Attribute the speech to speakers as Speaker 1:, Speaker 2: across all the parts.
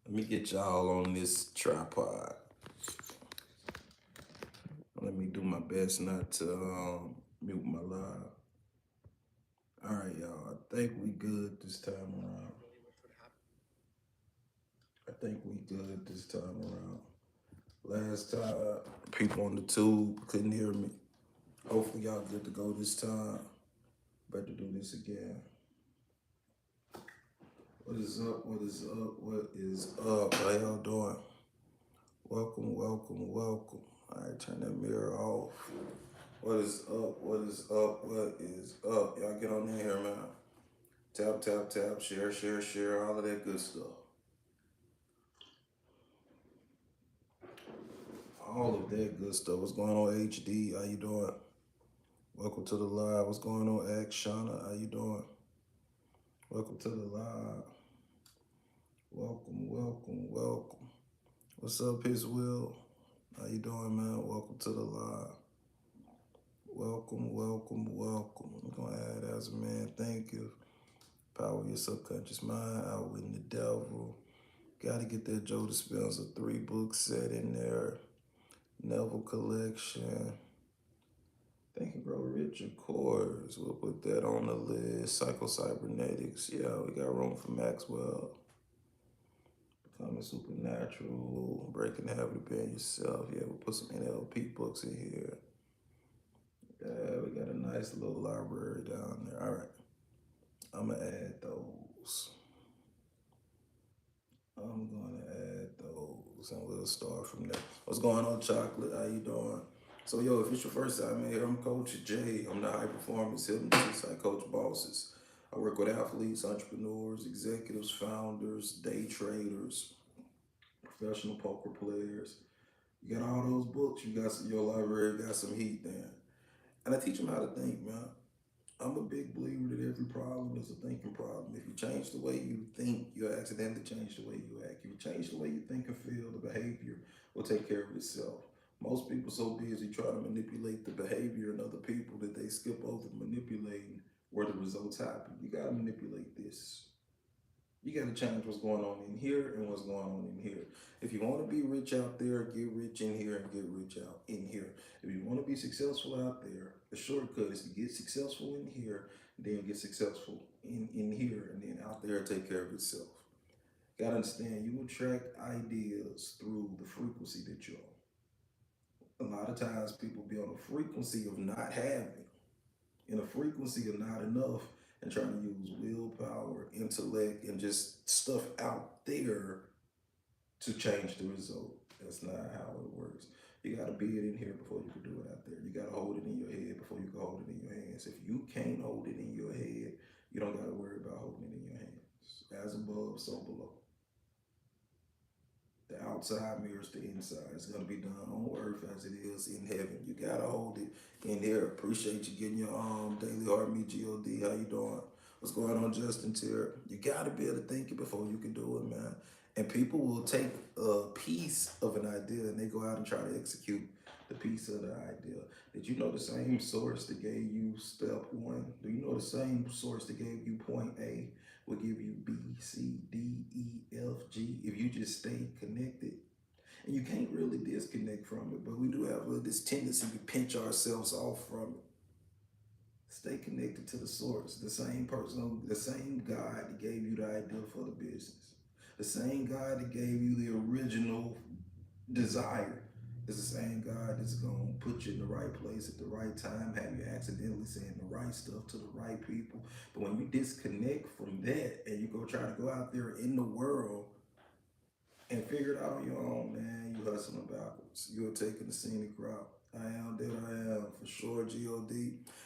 Speaker 1: Let me get y'all on this tripod. Let me do my best not to mute my live. All right, y'all. I think we good this time around. I think we good this time around. Last time, people on the tube couldn't hear me. Hopefully, y'all good to go this time. Better do this again. What is up? What is up? What is up? How y'all doing? Welcome, welcome, welcome. All right, turn that mirror off. What is up? What is up? What is up? Y'all get on in here, man. Tap, tap, tap, share, share, share, all of that good stuff. All of that good stuff. What's going on, HD? How you doing? Welcome to the live. What's going on, X Shauna? How you doing? Welcome to the live. Welcome, welcome, welcome. What's up, His Will? How you doing, man? Welcome to the live. Welcome, welcome, welcome. I'm gonna add as a man. Thank you. Power your subconscious mind, outwitting the devil. Gotta get that Joe Dispenza 3-book set in there. Neville collection. Think and Grow Rich, of course. We'll put that on the list. Psycho-cybernetics. Yeah, we got room for Maxwell. Becoming supernatural. Breaking the habit of being yourself. Yeah, we'll put some NLP books in here. Yeah, we got a nice little library down there. All right. I'm going to add those. I'm going to add those, and we'll start from there. What's going on, Chocolate? How you doing? So, yo, if it's your first time in here, I'm Coach Jay. I'm the high performance hypnotist. I coach bosses. I work with athletes, entrepreneurs, executives, founders, day traders, professional poker players. You got all those books. You got some, your library got some heat there. And I teach them how to think, man. I'm a big believer that every problem is a thinking problem. If you change the way you think, you'll accidentally change the way you act. If you change the way you think and feel, the behavior will take care of itself. Most people so busy trying to manipulate the behavior in other people that they skip over manipulating where the results happen. You gotta manipulate this. You got to change what's going on in here and what's going on in here. If you want to be rich out there, get rich in here and get rich out in here. If you want to be successful out there, the shortcut is to get successful in here, then get successful in here, and then out there take care of itself. Got to understand, you attract ideas through the frequency that you're on. A lot of times people be on a frequency of not having, in a frequency of not enough, and trying to use willpower, intellect, and just stuff out there to change the result. That's not how it works. You got to be it in here before you can do it out there. You got to hold it in your head before you can hold it in your hands. If you can't hold it in your head, you don't got to worry about holding it in your hands. As above, so below. The outside mirrors the inside. It's gonna be done on earth as it is in heaven. You gotta hold it in here. Appreciate you getting your daily heart meet God. How you doing? What's going on, Justin Tier? You gotta be able to think it before you can do it, man. And people will take a piece of an idea and they go out and try to execute the piece of the idea. Did you know the same source that gave you step one? Do you know the same source that gave you point A will give you B, C, D, E, F, G if you just stay connected. And you can't really disconnect from it, but we do have this tendency to pinch ourselves off from it. Stay connected to the source, the same person, the same God that gave you the idea for the business, the same God that gave you the original desire. It's the same God that's gonna put you in the right place at the right time, have you accidentally saying the right stuff to the right people. But when you disconnect from that and you go try to go out there in the world and figure it out on your own, man, you hustling backwards. You're taking the scenic route. I am that I am, for sure, God.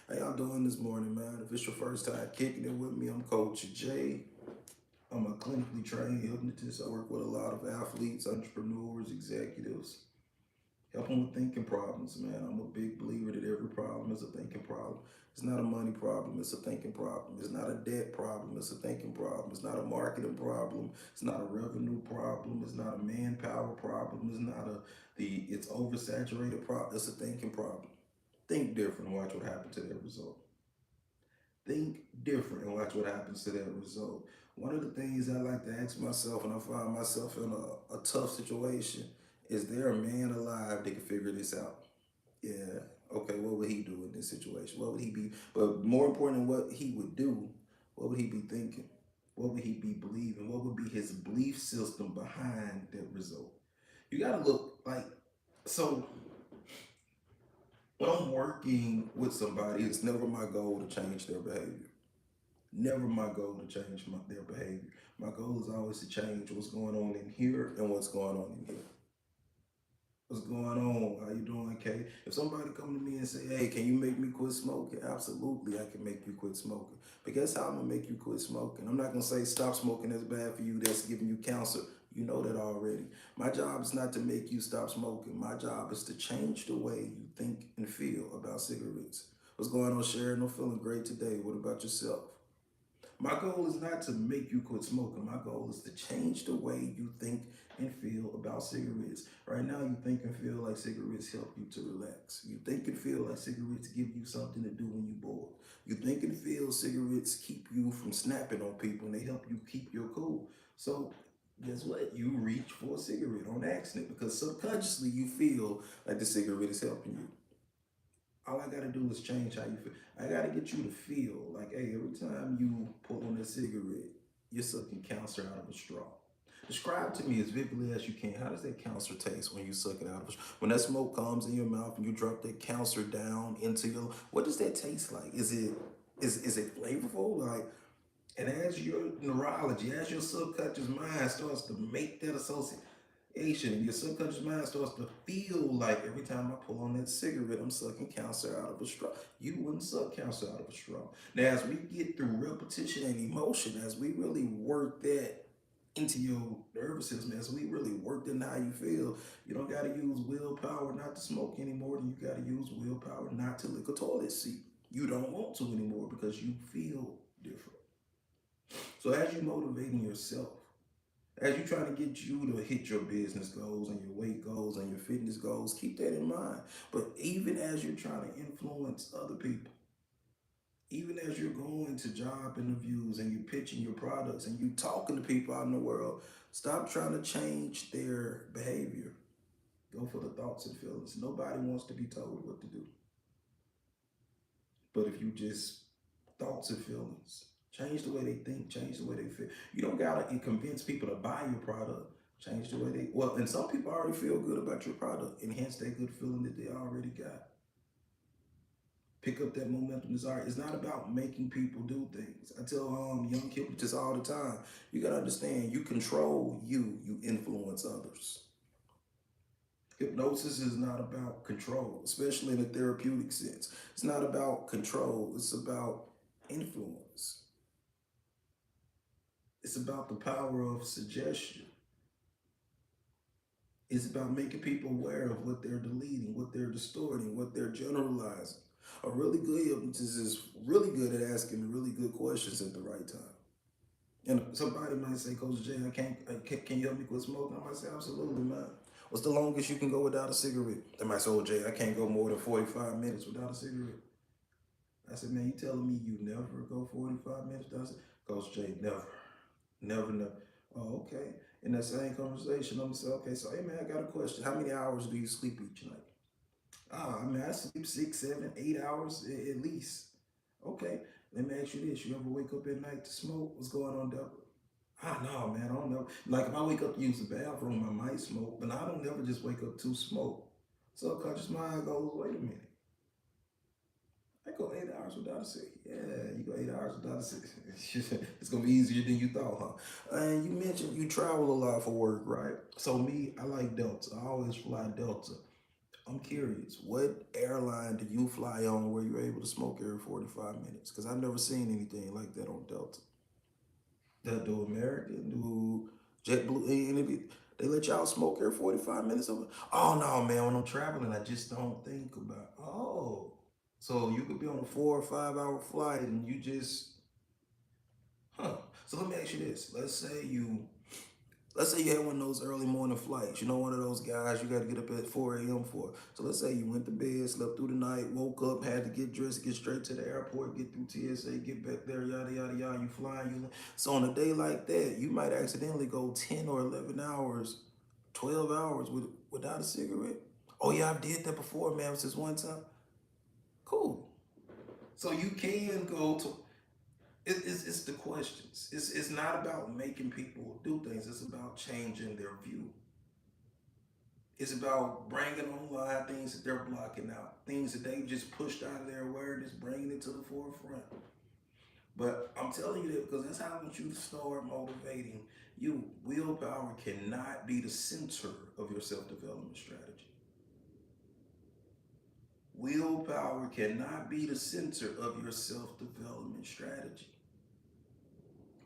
Speaker 1: How y'all doing this morning, man? If it's your first time kicking it with me, I'm Coach Jay. I'm a clinically trained hypnotist. I work with a lot of athletes, entrepreneurs, executives. Help them with thinking problems, man. I'm a big believer that every problem is a thinking problem. It's not a money problem, it's a thinking problem. It's not a debt problem, it's a thinking problem. It's not a marketing problem, it's not a revenue problem, it's not a manpower problem, it's not it's oversaturated problem, it's a thinking problem. Think different, watch what happens to that result. Think different and watch what happens to that result. One of the things I like to ask myself when I find myself in a tough situation is there a man alive that can figure this out? Yeah. Okay, what would he do in this situation? What would he be? But more important than what he would do, what would he be thinking? What would he be believing? What would be his belief system behind that result? You got to look like, so when I'm working with somebody, it's never my goal to change their behavior. Never my goal to change their behavior. My goal is always to change what's going on in here and what's going on in here. What's going on? How you doing, Kay? If somebody come to me and say, "Hey, can you make me quit smoking?" Absolutely, I can make you quit smoking. But guess how I'm gonna make you quit smoking? I'm not gonna say stop smoking. That's bad for you. That's giving you cancer. You know that already. My job is not to make you stop smoking. My job is to change the way you think and feel about cigarettes. What's going on, Sharon? I'm feeling great today. What about yourself? My goal is not to make you quit smoking. My goal is to change the way you think and feel about cigarettes. Right now, you think and feel like cigarettes help you to relax. You think and feel like cigarettes give you something to do when you're bored. You think and feel cigarettes keep you from snapping on people and they help you keep your cool. So, guess what? You reach for a cigarette on accident because subconsciously you feel like the cigarette is helping you. All I gotta do is change how you feel. I gotta get you to feel like, hey, every time you pull on that cigarette, you're sucking cancer out of a straw. Describe to me as vividly as you can. How does that cancer taste when you suck it out of a straw? When that smoke comes in your mouth and you drop that cancer down into your, what does that taste like? Is it flavorful? Like, and as your neurology, as your subconscious mind starts to make that association, your subconscious mind starts to feel like every time I pull on that cigarette, I'm sucking cancer out of a straw. You wouldn't suck cancer out of a straw. Now, as we get through repetition and emotion, as we really work that into your nervous system, as we really work in how you feel, you don't got to use willpower not to smoke anymore than you got to use willpower not to lick a toilet seat. You don't want to anymore because you feel different. So as you motivating yourself, as you trying to get you to hit your business goals and your weight goals and your fitness goals, keep that in mind. But even as you're trying to influence other people, even as you're going to job interviews and you're pitching your products and you talking to people out in the world, stop trying to change their behavior. Go for the thoughts and feelings. Nobody wants to be told what to do. But if you just thoughts and feelings, change the way they think, change the way they feel. You don't gotta convince people to buy your product. Change the way they well, and some people already feel good about your product, enhance that good feeling that they already got. Pick up that momentum desire. It's not about making people do things. I tell young kids just all the time, you gotta understand you control you, you influence others. Hypnosis is not about control, especially in a therapeutic sense. It's not about control, it's about influence. It's about the power of suggestion. It's about making people aware of what they're deleting, what they're distorting, what they're generalizing. A really good hypnotist is really good at asking really good questions at the right time. And somebody might say, Coach Jay, can you help me quit smoking? I might say, absolutely, man. What's the longest you can go without a cigarette? They might say, oh, Jay, I can't go more than 45 minutes without a cigarette. I said, man, you telling me you never go 45 minutes without a cigarette? Coach Jay, never. Never, never. Oh, okay. In that same conversation, I'm gonna say, okay, so hey man, I got a question. How many hours do you sleep each night? Ah, I mean, I sleep 6, 7, 8 hours at least. Okay, let me ask you this: you ever wake up at night to smoke? What's going on, Deborah? Ah, no, man, I don't know. Like if I wake up to use the bathroom, I might smoke, but I don't never just wake up to smoke. Subconscious mind goes, wait a minute. I go 8 hours without a cigarette. Yeah, you go 8 hours without a cigarette. It's gonna be easier than you thought, huh? And you mentioned you travel a lot for work, right? So me, I like Delta. I always fly Delta. I'm curious, what airline do you fly on where you're able to smoke every 45 minutes? Because I've never seen anything like that on Delta. Do American, do JetBlue, they let y'all smoke every 45 minutes? Oh no, man, when I'm traveling, I just don't think about, oh. So you could be on a 4 or 5 hour flight and you just, huh. So let me ask you this. Let's say you Let's say you had one of those early morning flights. You know, one of those guys you got to get up at 4 a.m. for. So let's say you went to bed, slept through the night, woke up, had to get dressed, get straight to the airport, get through TSA, get back there, yada, yada, yada. You flying, you. So on a day like that, you might accidentally go 10 or 11 hours, 12 hours without a cigarette. Oh, yeah, I did that before, man. It was just one time. Cool. So you can go to it's the questions. It's not about making people do things. It's about changing their view. It's about bringing online things that they're blocking out, things that they just pushed out of their awareness, bringing it to the forefront. But I'm telling you that because that's how I want you to start motivating you. Willpower cannot be the center of your self-development strategy. Willpower cannot be the center of your self-development strategy.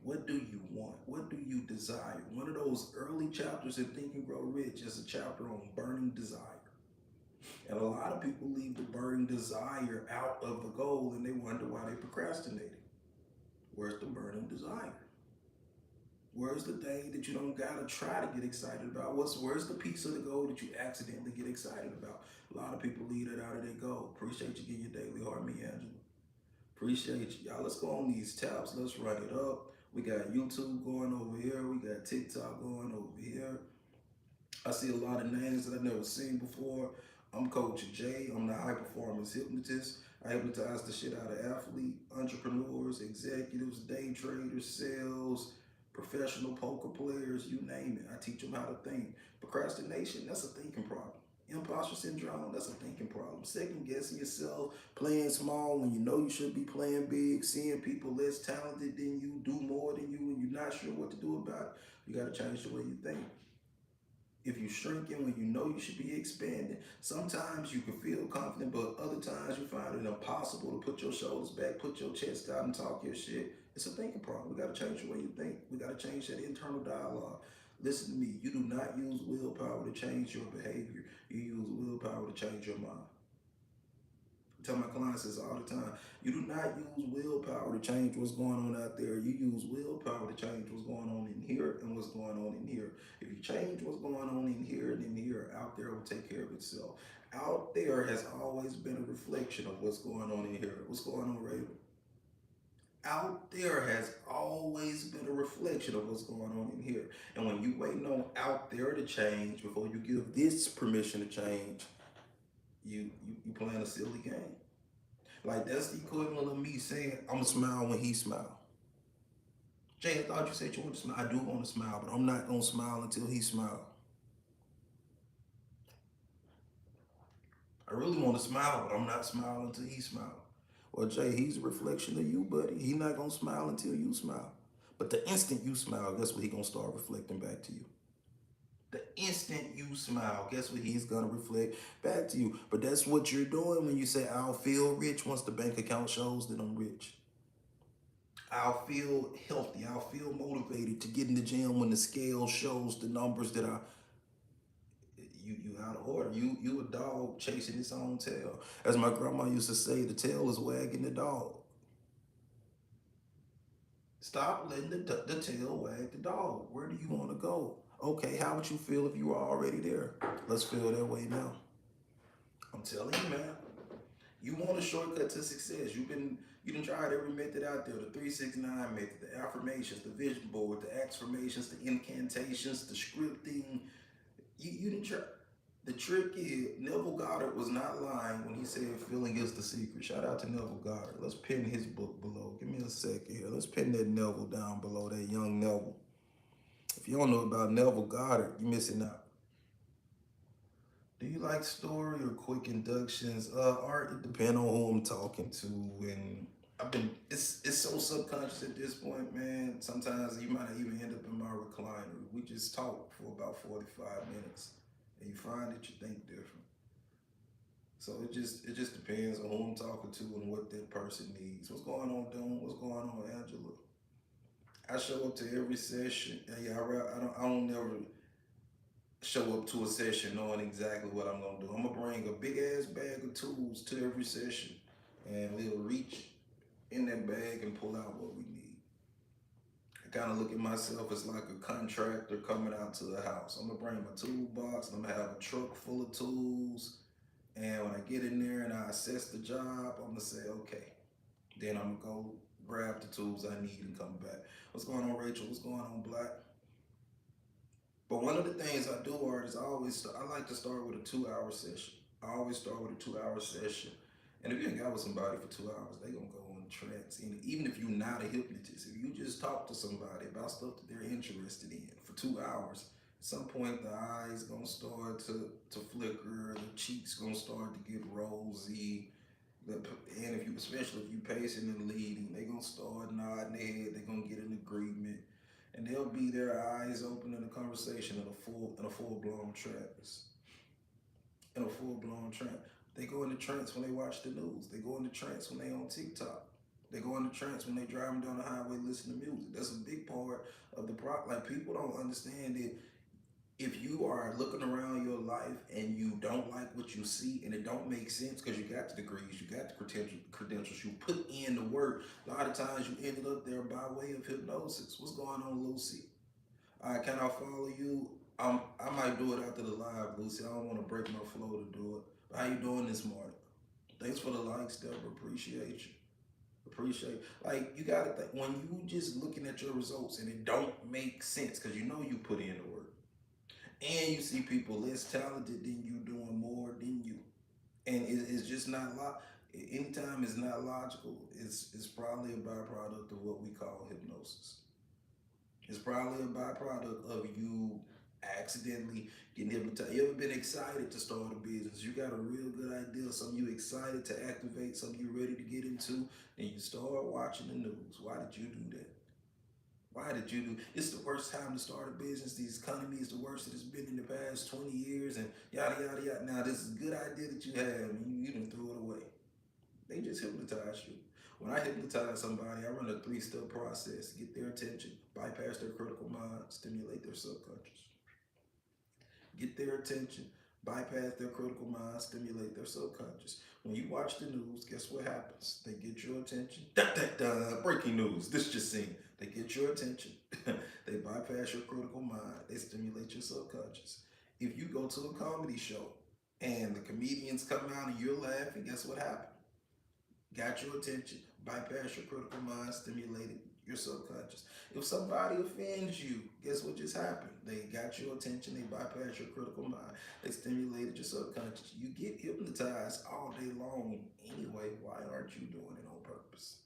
Speaker 1: What do you want? What do you desire? One of those early chapters in Think and Grow Rich is a chapter on burning desire. And a lot of people leave the burning desire out of the goal and they wonder why they procrastinated. Where's the burning desire? Where's the thing that you don't gotta try to get excited about? Where's the piece of the goal that you accidentally get excited about? A lot of people leave it out of their goal. Appreciate you getting your daily heart, me, Angela. Appreciate you. Y'all, let's go on these tabs. Let's run it up. We got YouTube going over here. We got TikTok going over here. I see a lot of names that I've never seen before. I'm Coach Jay. I'm the high performance hypnotist. I hypnotize the shit out of athletes, entrepreneurs, executives, day traders, sales, professional poker players, you name it. I teach them how to think. Procrastination, that's a thinking problem. Imposter syndrome, that's a thinking problem. Second guessing yourself, playing small when you know you should be playing big, seeing people less talented than you, do more than you, and you're not sure what to do about it. You got to change the way you think. If you're shrinking when you know you should be expanding, sometimes you can feel confident, but other times you find it impossible to put your shoulders back, put your chest out, and talk your shit. It's a thinking problem. We got to change the way you think. We got to change that internal dialogue. Listen to me. You do not use willpower to change your behavior. You use willpower to change your mind. I tell my clients this all the time. You do not use willpower to change what's going on out there. You use willpower to change what's going on in here and what's going on in here. If you change what's going on in here and in here, out there will take care of itself. Out there has always been a reflection of what's going on in here. What's going on, Raven? Out there has always been a reflection of what's going on in here. And when you waiting on out there to change before you give this permission to change, you playing a silly game. Like that's the equivalent of me saying I'm gonna smile when he smile. Jay, I thought you said you want to smile. I do want to smile, but I'm not gonna smile until he smile. I really want to smile, but I'm not smiling until he smile. Well, Jay, he's a reflection of you, buddy. He not gonna smile until you smile. But the instant you smile, guess what he gonna start reflecting back to you? The instant you smile, guess what he's gonna reflect back to you? But that's what you're doing when you say, I'll feel rich once the bank account shows that I'm rich. I'll feel healthy. I'll feel motivated to get in the gym when the scale shows the numbers that you out of order. You a dog chasing its own tail. As my grandma used to say, the tail is wagging the dog. Stop letting the tail wag the dog. Where do you want to go? Okay, how would you feel if you were already there? Let's feel that way now. I'm telling you, man. You want a shortcut to success. You done tried every method out there, the 369 method, the affirmations, the vision board, the affirmations, the incantations, the scripting. You didn't try. The trick is Neville Goddard was not lying when he said feeling is the secret. Shout out to Neville Goddard. Let's pin his book below. Give me a second here. Let's pin that Neville down below, that young Neville. If you don't know about Neville Goddard, you're missing out. Do you like story or quick inductions? Art, it depends on who I'm talking to, and it's so subconscious at this point, man. Sometimes you might even end up in my recliner. We just talk for about 45 minutes, and you find that you think different. So it just depends on who I'm talking to and what that person needs. What's going on, Doom? What's going on, Angela? I show up to every session. Yeah, I don't never show up to a session knowing exactly what I'm gonna do. I'm gonna bring a big ass bag of tools to every session, and we'll reach in that bag and pull out what we need. I kind of look at myself as like a contractor coming out to the house. I'm gonna bring my toolbox, and I'm gonna have a truck full of tools. And when I get in there and I assess the job, I'm gonna say, okay. Then I'm gonna go grab the tools I need and come back. What's going on, Rachel? What's going on, Black? But one of the things I do, Art, is I like to start with a 2 hour session. I always start with a 2 hour session. And if you hang out with somebody for 2 hours, they gonna go in trance. And even if you're not a hypnotist, if you just talk to somebody about stuff that they're interested in for 2 hours, at some point the eyes gonna start to flicker, the cheeks gonna start to get rosy. And if you, especially if you pacing and leading, they gonna start nodding their head. They gonna get an agreement, and they'll be their eyes open in a conversation in a full blown trance. In a full blown trance, they go into trance when they watch the news. They go into trance when they on TikTok. They go into trance when they driving down the highway listening to music. That's a big part of the problem. Like people don't understand it. If you are looking around your life and you don't like what you see and it don't make sense because you got the degrees, you got the credentials, you put in the work, a lot of times you ended up there by way of hypnosis. What's going on, Lucy? All right, can I follow you? I might do it after the live, Lucy. I don't want to break my flow to do it. But how you doing this morning? Thanks for the likes, Deborah. Appreciate you. Appreciate, like, you gotta think when you just looking at your results and it don't make sense because you know you put in the work and you see people less talented than you doing more than you, and it's just not anytime it's not logical, it's probably a byproduct of what we call hypnosis. It's probably a byproduct of you accidentally getting hypnotized. You ever been excited to start a business? You got a real good idea, something you excited to activate, something you ready to get into, and you start watching the news. Why did you do that? Why did you do? It's the worst time to start a business. The economy is the worst that it's been in the past 20 years, and yada yada yada. Now this is a good idea that you have, and you didn't throw it away. They just hypnotize you. When I hypnotize somebody, I run a 3 step process: get their attention, bypass their critical mind, stimulate their subconscious. Get their attention, bypass their critical mind, stimulate their subconscious. When you watch the news, guess what happens? They get your attention. Da, da, da, breaking news. This just seen. They get your attention. They bypass your critical mind. They stimulate your subconscious. If you go to a comedy show and the comedians come out and you're laughing, guess what happened? Got your attention, bypass your critical mind, stimulated your subconscious. If somebody offends you, guess what just happened? They got your attention, they bypass your critical mind, they stimulated your subconscious. You get hypnotized all day long anyway. Why aren't you doing it on purpose?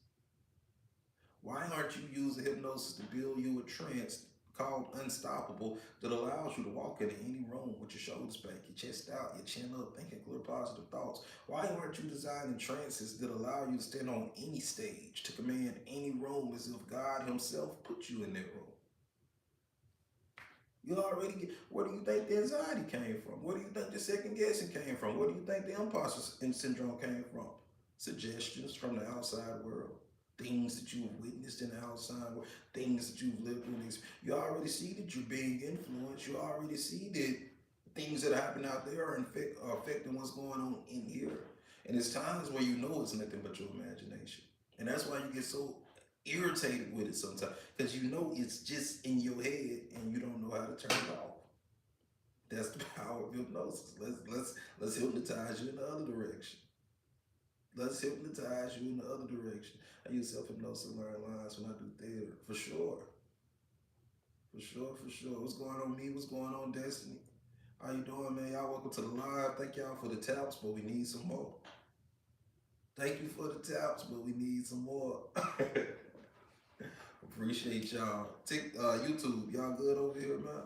Speaker 1: Why aren't you using hypnosis to build you a trance called Unstoppable that allows you to walk into any room with your shoulders back, your chest out, your chin up, thinking clear positive thoughts? Why aren't you designing trances that allow you to stand on any stage, to command any room as if God Himself put you in that room? You already get, where do you think the anxiety came from? Where do you think the second guessing came from? Where do you think the imposter syndrome came from? Suggestions from the outside world, things that you've witnessed in the outside world, things that you've lived with. You already see that you're being influenced. You already see that things that happen out there are affecting what's going on in here. And it's times where you know it's nothing but your imagination. And that's why you get so irritated with it sometimes, because you know it's just in your head and you don't know how to turn it off. That's the power of hypnosis. Let's hypnotize you in the other direction. Let's hypnotize you in the other direction. I use self hypnosis to learn lines when I do theater. For sure. For sure, for sure. What's going on, me? What's going on, Destiny? How you doing, man? Y'all welcome to the live. Thank y'all for the taps, but we need some more. Thank you for the taps, but we need some more. Appreciate y'all. YouTube, y'all good over here, man?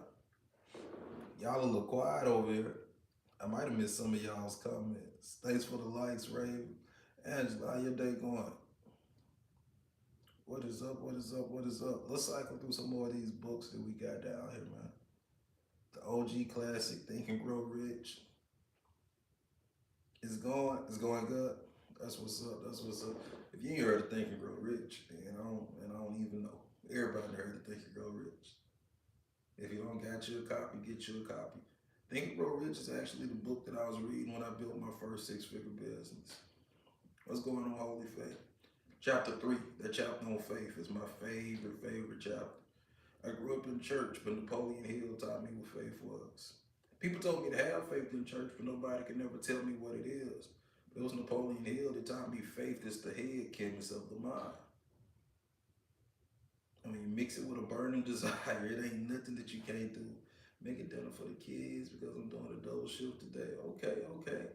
Speaker 1: Y'all a little quiet over here. I might have missed some of y'all's comments. Thanks for the likes, Raven. Angela, how your day going? What is up? What is up? What is up? Let's cycle through some more of these books that we got down here, man. The OG classic, Think and Grow Rich. It's going. It's going good. That's what's up. That's what's up. If you ain't heard of Think and Grow Rich, then I don't even know. Everybody heard of Think and Grow Rich. If you don't got you a copy, get you a copy. Think and Grow Rich is actually the book that I was reading when I built my first 6-figure business. What's going on, Holy Faith? Chapter 3, the chapter on faith is my favorite chapter. I grew up in church, but Napoleon Hill taught me what faith was. People told me to have faith in church, but nobody could never tell me what it is. It was Napoleon Hill that taught me faith is the head chemist of the mind. And when you mix it with a burning desire, it ain't nothing that you can't do. Making dinner for the kids because I'm doing a double shift today. Okay, okay.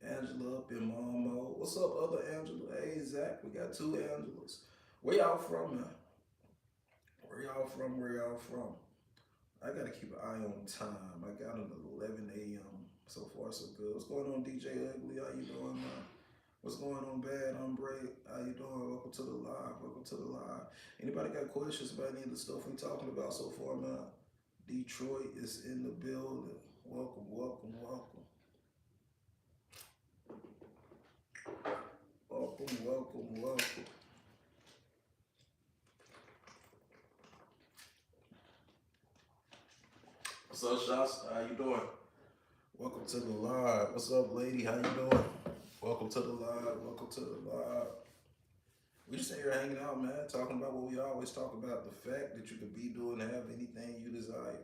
Speaker 1: Angela up in mom mode. What's up, other Angela? Hey, Zach, we got two Angelas. Where y'all from, man? Where y'all from? Where y'all from? I gotta keep an eye on time. I got an 11 a.m. So far, so good. What's going on, DJ Ugly? How you doing, man? What's going on, Bad Hombre? How you doing? Welcome to the live. Welcome to the live. Anybody got questions about any of the stuff we talking about so far, man? Detroit is in the building. Welcome, welcome, welcome. Welcome, welcome, welcome. What's up, Shots? How you doing? Welcome to the live. What's up, lady? How you doing? Welcome to the live. Welcome to the live. We just here hanging out, man, talking about what we always talk about, the fact that you could be doing and have anything you desire.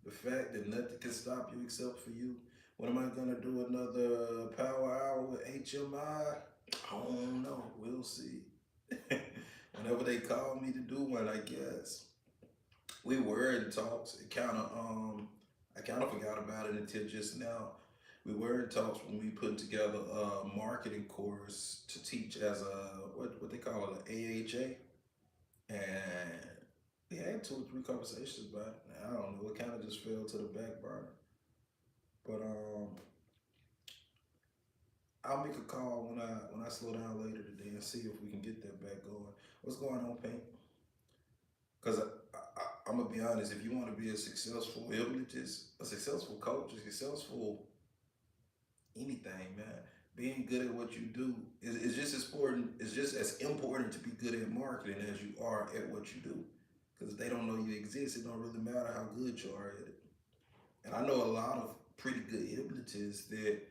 Speaker 1: The fact that nothing can stop you except for you. When am I gonna do another power hour with HMI? I don't know. We'll see. Whenever they call me to do one, I guess. We were in talks. I kinda forgot about it until just now. We were in talks when we put together a marketing course to teach as a what they call it, an AHA. And we had two or three conversations about it. I don't know. It kind of just fell to the back burner. But I'll make a call when I slow down later today and see if we can get that back going. What's going on, Pink? Because I'm gonna be honest. If you want to be a successful hypnotist, a successful coach, a successful anything, man, being good at what you do is just as important. It's just as important to be good at marketing as you are at what you do. Because if they don't know you exist, it don't really matter how good you are at it. And I know a lot of pretty good hypnotists that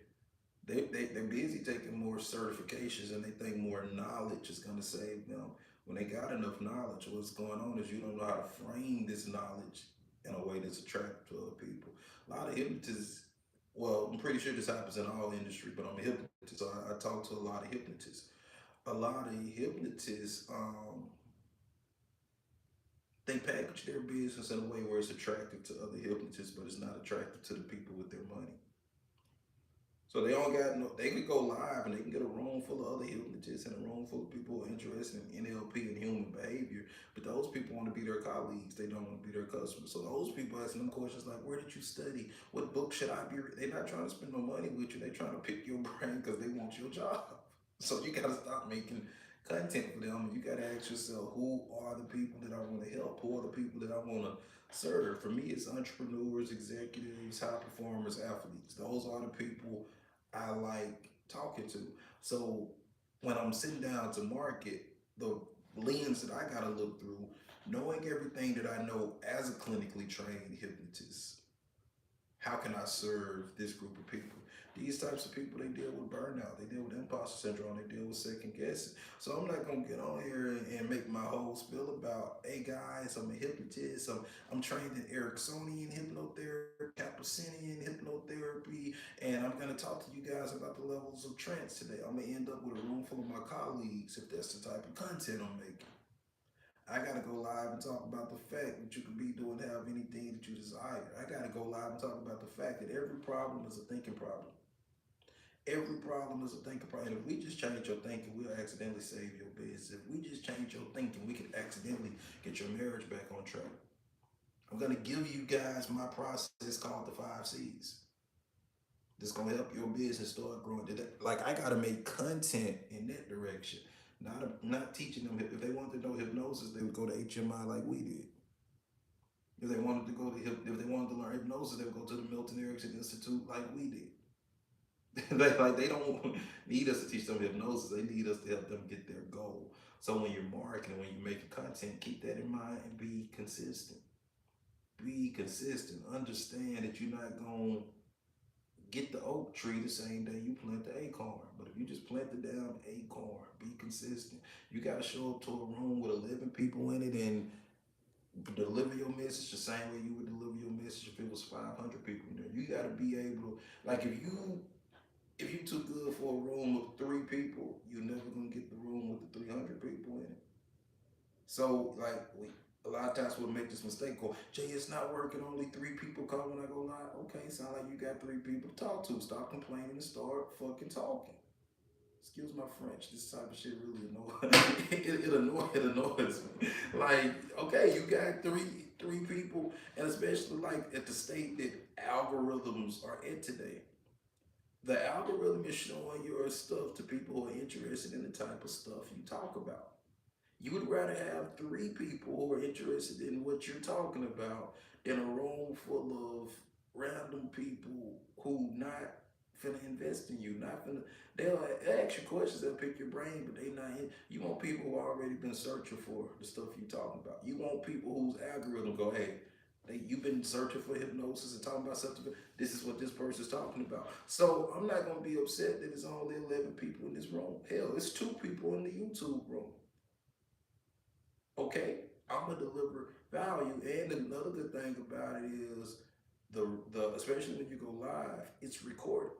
Speaker 1: they're busy taking more certifications and they think more knowledge is going to save them. When they got enough knowledge, what's going on is you don't know how to frame this knowledge in a way that's attractive to other people. A lot of hypnotists, well, I'm pretty sure this happens in all industry, but I'm a hypnotist, so I talk to a lot of hypnotists. A lot of hypnotists, they package their business in a way where it's attractive to other hypnotists, but it's not attractive to the people with their money. So they all got no. They could go live and they can get a room full of other hypnotists and a room full of people who are interested in NLP and human behavior. But those people want to be their colleagues. They don't want to be their customers. So those people asking them questions like, "Where did you study? What book should I be?" They're not trying to spend no money with you. They're trying to pick your brain because they want your job. So you got to stop making content for them. You got to ask yourself, who are the people that I want to help? Who are the people that I want to serve? For me, it's entrepreneurs, executives, high performers, athletes. Those are the people I like talking to. So when I'm sitting down to market, the lens that I gotta look through, knowing everything that I know as a clinically trained hypnotist, how can I serve this group of people? These types of people, they deal with burnout, they deal with imposter syndrome, they deal with second guessing. So I'm not gonna get on here and make my whole spiel about, hey guys, I'm a hypnotist, I'm trained in Ericksonian hypnotherapy, Capucinian hypnotherapy, and I'm gonna talk to you guys about the levels of trance today. I'm gonna end up with a room full of my colleagues if that's the type of content I'm making. I gotta go live and talk about the fact that you can be doing have anything that you desire. I gotta go live and talk about the fact that every problem is a thinking problem. Every problem is a thinking problem. And if we just change your thinking, we'll accidentally save your business. If we just change your thinking, we can accidentally get your marriage back on track. I'm gonna give you guys my process called the 5 C's. That's gonna help your business start growing. Like I gotta make content in that direction. Not teaching them. If they wanted to know hypnosis, they would go to HMI like we did. If they wanted to learn hypnosis, they would go to the Milton Erickson Institute like we did. They don't need us to teach them hypnosis. They need us to help them get their goal. So when you're marketing, when you're making content, keep that in mind and be consistent. Be consistent. Understand that you're not gonna get the oak tree the same day you plant the acorn. But if you just plant the damn acorn, be consistent. You gotta show up to a room with 11 people in it and Deliver your message the same way you would deliver your message if it was 500 people in there. You got to be able to, like, if you too good for a room of 3 people, you're never gonna get the room with the 300 people in it. So like a lot of times we'll make this mistake. Go, Jay, it's not working. Only 3 people come when I go live. Okay, sound like you got 3 people to talk to. Stop complaining and start fucking talking. Excuse my French. This type of shit really annoys. It annoys me. Like, okay, you got three people, and especially like at the state that algorithms are at today. The algorithm is showing your stuff to people who are interested in the type of stuff you talk about. You would rather have 3 people who are interested in what you're talking about than a room full of random people who not finna invest in you, not finna. They'll ask you questions, they'll pick your brain, but they not in. You want people who already been searching for the stuff you talking about. You want people whose algorithm go, hey, you've been searching for hypnosis and talking about something. This is what this person's talking about. So I'm not gonna be upset that it's only 11 people in this room. Hell, it's 2 people in the YouTube room. Okay, I'm gonna deliver value. And another good thing about it is the especially when you go live, it's recorded.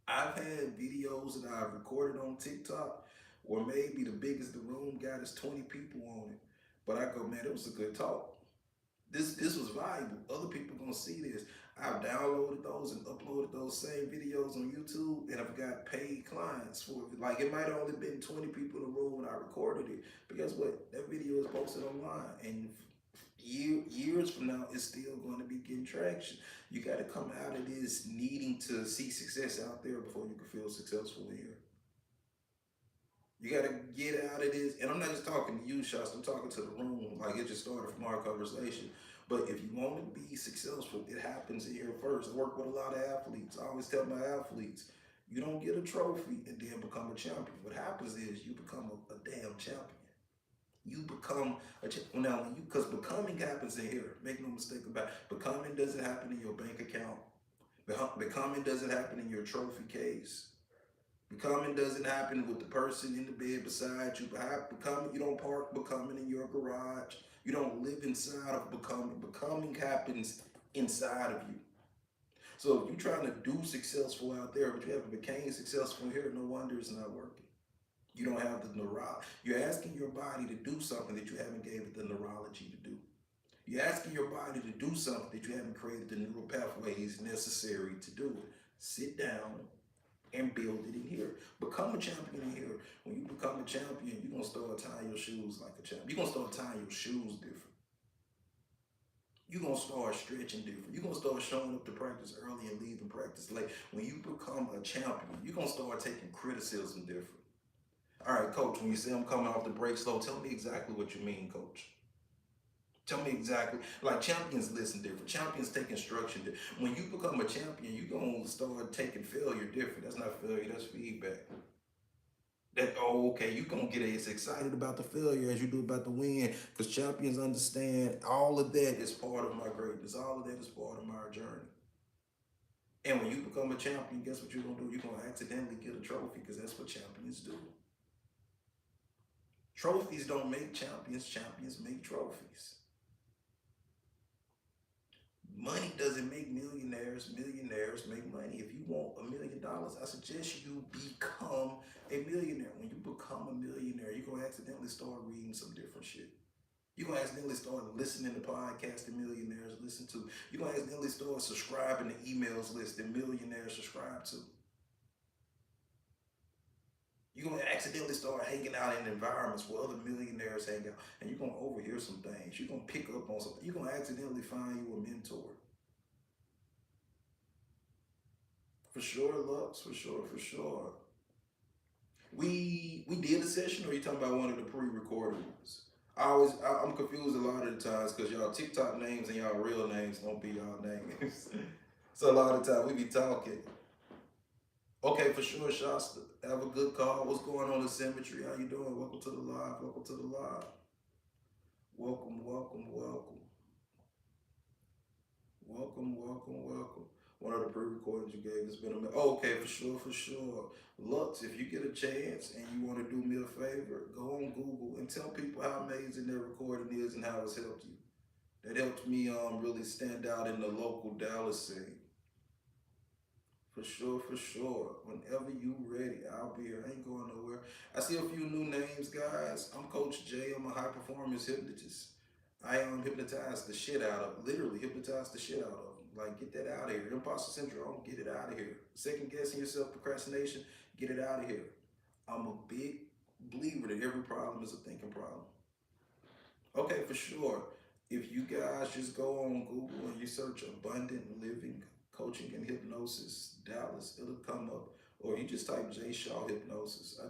Speaker 1: I've had videos that I've recorded on TikTok where maybe the biggest the room got is 20 people on it. But I go, man, it was a good talk. This was valuable. Other people gonna see this. I've downloaded those and uploaded those same videos on YouTube, and I've got paid clients for it. Like it might have only been 20 people in the room when I recorded it, but guess what? That video is posted online, and years from now, it's still going to be getting traction. You got to come out of this needing to see success out there before you can feel successful here. You gotta get out of this, and I'm not just talking to you, Shots. I'm talking to the room. Like it just started from our conversation. But if you want to be successful, it happens here first. I work with a lot of athletes. I always tell my athletes, you don't get a trophy and then become a champion. What happens is you become a damn champion. You become a champion. Now, when you, because becoming happens in here. Make no mistake about it. Becoming doesn't happen in your bank account. Becoming doesn't happen in your trophy case. Becoming doesn't happen with the person in the bed beside you. Becoming, you don't park becoming in your garage. You don't live inside of becoming. Becoming happens inside of you. So if you're trying to do successful out there, but you haven't became successful here, no wonder it's not working. You don't have the neurology. You're asking your body to do something that you haven't gave it the neurology to do. You're asking your body to do something that you haven't created the neural pathways necessary to do it. Sit down and build it in here. Become a champion in here. When you become a champion, you're gonna start tying your shoes like a champion. You're gonna start tying your shoes different. You're gonna start stretching different. You're gonna start showing up to practice early and leaving practice late. When you become a champion, you're gonna start taking criticism different. All right, coach, when you say I'm coming off the break slow, tell me exactly what you mean, coach. Tell me exactly. Like champions listen different. Champions take instruction different. When you become a champion, you're gonna start taking failure different. That's not failure, that's feedback. That, oh, okay, you gonna get as excited about the failure as you do about the win. Because champions understand all of that is part of my greatness. All of that is part of my journey. And when you become a champion, guess what you're gonna do? You're gonna accidentally get a trophy because that's what champions do. Trophies don't make champions, champions make trophies. Money doesn't make millionaires, millionaires make money. If you want $1 million, I suggest you become a millionaire. When you become a millionaire, you're gonna accidentally start reading some different shit. You're gonna accidentally start listening to podcasts that millionaires listen to. You're gonna accidentally start subscribing to emails list that millionaires subscribe to. You're gonna accidentally start hanging out in environments where other millionaires hang out, and you're gonna overhear some things. You're gonna pick up on something. You're gonna accidentally find you a mentor. For sure, Lux. For sure, for sure. We did a session, or you talking about one of the pre-recorded ones? I'm confused a lot of the times because y'all TikTok names and y'all real names don't be y'all names. So a lot of the time we be talking. Okay, for sure, Shasta. Have a good call. What's going on in Symmetry? How you doing? Welcome to the live. Welcome to the live. Welcome, welcome, welcome. Welcome. welcome, welcome, welcome. One of the pre-recordings you gave has been a oh, okay, for sure, for sure. Lux, if you get a chance and you want to do me a favor, go on Google and tell people how amazing their recording is and how it's helped you. That helped me really stand out in the local Dallas scene. For sure, for sure. Whenever you ready, I'll be here. I ain't going nowhere. I see a few new names, guys. I'm Coach J. I'm a high performance hypnotist. I hypnotize the shit out of, literally hypnotize the shit out of them. Like, get that out of here. Imposter syndrome, get it out of here. Second guessing yourself, procrastination, get it out of here. I'm a big believer that every problem is a thinking problem. Okay, for sure. If you guys just go on Google and you search Abundant Living Coaching and Hypnosis Dallas, it'll come up. Or you just type J Shaw Hypnosis. I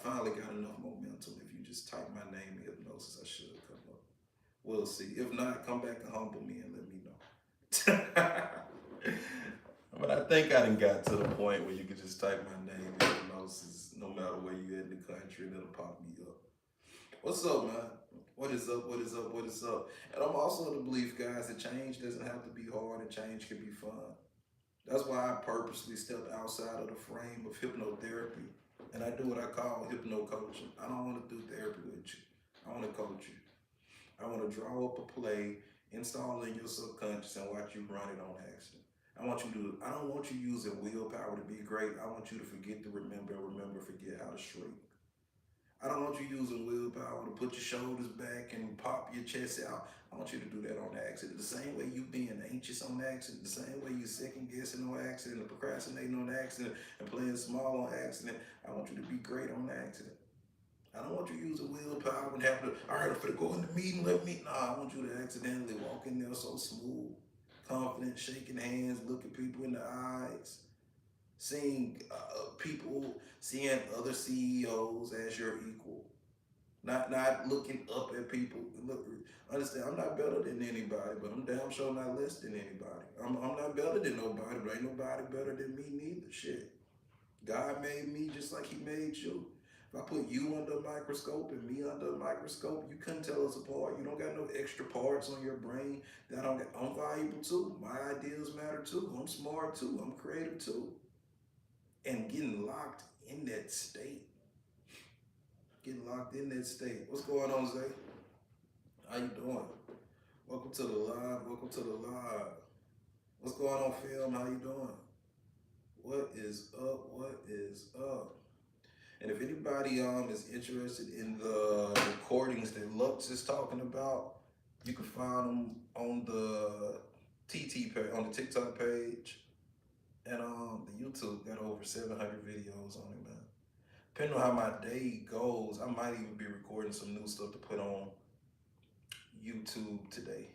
Speaker 1: finally got enough momentum. If you just type my name in hypnosis, I should come up. We'll see. If not, come back and humble me and let me know. But I think I done got to the point where you can just type my name in hypnosis, no matter where you're in the country, and it'll pop me up. What's up, man? What is up? What is up? What is up? And I'm also of the belief, guys, that change doesn't have to be hard and change can be fun. That's why I purposely stepped outside of the frame of hypnotherapy. And I do what I call hypno coaching. I don't want to do therapy with you. I want to coach you. I want to draw up a play, install it in your subconscious, and watch you run it on accident. I don't want you using willpower to be great. I want you to forget to remember, forget how to shrink. I don't want you using willpower to put your shoulders back and pop your chest out. I want you to do that on accident. The same way you being anxious on accident, the same way you second guessing on accident, and procrastinating on accident, and playing small on accident. I want you to be great on accident. I don't want you using willpower and having to, all right, I'm gonna go in the meeting, I want you to accidentally walk in there so smooth, confident, shaking hands, looking people in the eyes, seeing other CEOs as your equal, not looking up at people. Look, understand, I'm not better than anybody, but I'm damn sure not less than anybody. I'm not better than nobody, but ain't nobody better than me neither. Shit, God made me just like He made you. If I put you under a microscope and me under a microscope, you couldn't tell us apart. You don't got no extra parts on your brain that I'm valuable too. My ideas matter too. I'm smart too. I'm creative too. And getting locked in that state. What's going on, Zay? How you doing? Welcome to the live. What's going on, Film? How you doing? What is up? And if anybody is interested in the recordings that Lux is talking about, you can find them on the TT page, on the TikTok page, and the YouTube got over 700 videos on it, man. Depending on how my day goes, I might even be recording some new stuff to put on YouTube today.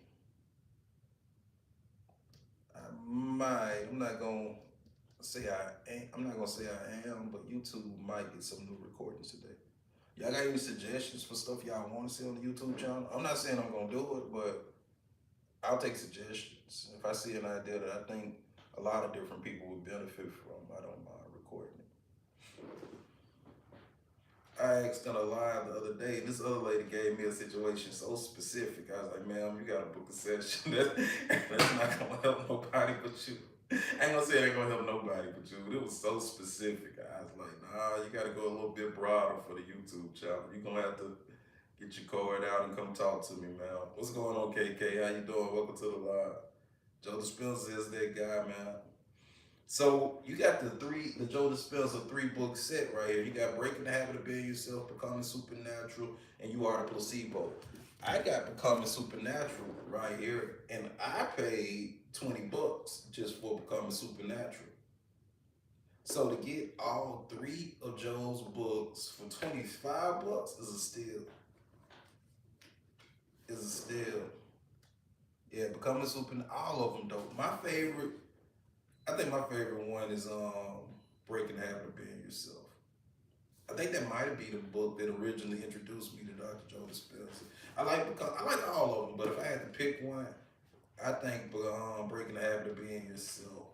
Speaker 1: I'm not gonna say I am, but YouTube might get some new recordings today. Y'all got any suggestions for stuff y'all want to see on the YouTube channel? I'm not saying I'm gonna do it, but I'll take suggestions. If I see an idea that I think a lot of different people would benefit from, I don't mind recording it. I asked on a live the other day, and this other lady gave me a situation so specific. I was like, ma'am, you gotta book a session. That's not gonna help nobody but you. I ain't gonna say it ain't gonna help nobody but you, but it was so specific. I was like, nah, you gotta go a little bit broader for the YouTube channel. You're gonna have to get your card out and come talk to me, man. What's going on, KK? How you doing? Welcome to the live. Joe Dispenza is that guy, man. So you got the Joe Dispenza 3-book set right here. You got Breaking the Habit of Being Yourself, Becoming Supernatural, and You Are the Placebo. I got Becoming Supernatural right here, and I paid $20 just for Becoming Supernatural. So to get all 3 of Joe's books for $25 is a steal. Yeah, Becoming Supernatural, all of them dope. I think my favorite one is Breaking the Habit of Being Yourself. I think that might be the book that originally introduced me to Dr. Joe Dispenza. I like all of them, but if I had to pick one, I think Breaking the Habit of Being Yourself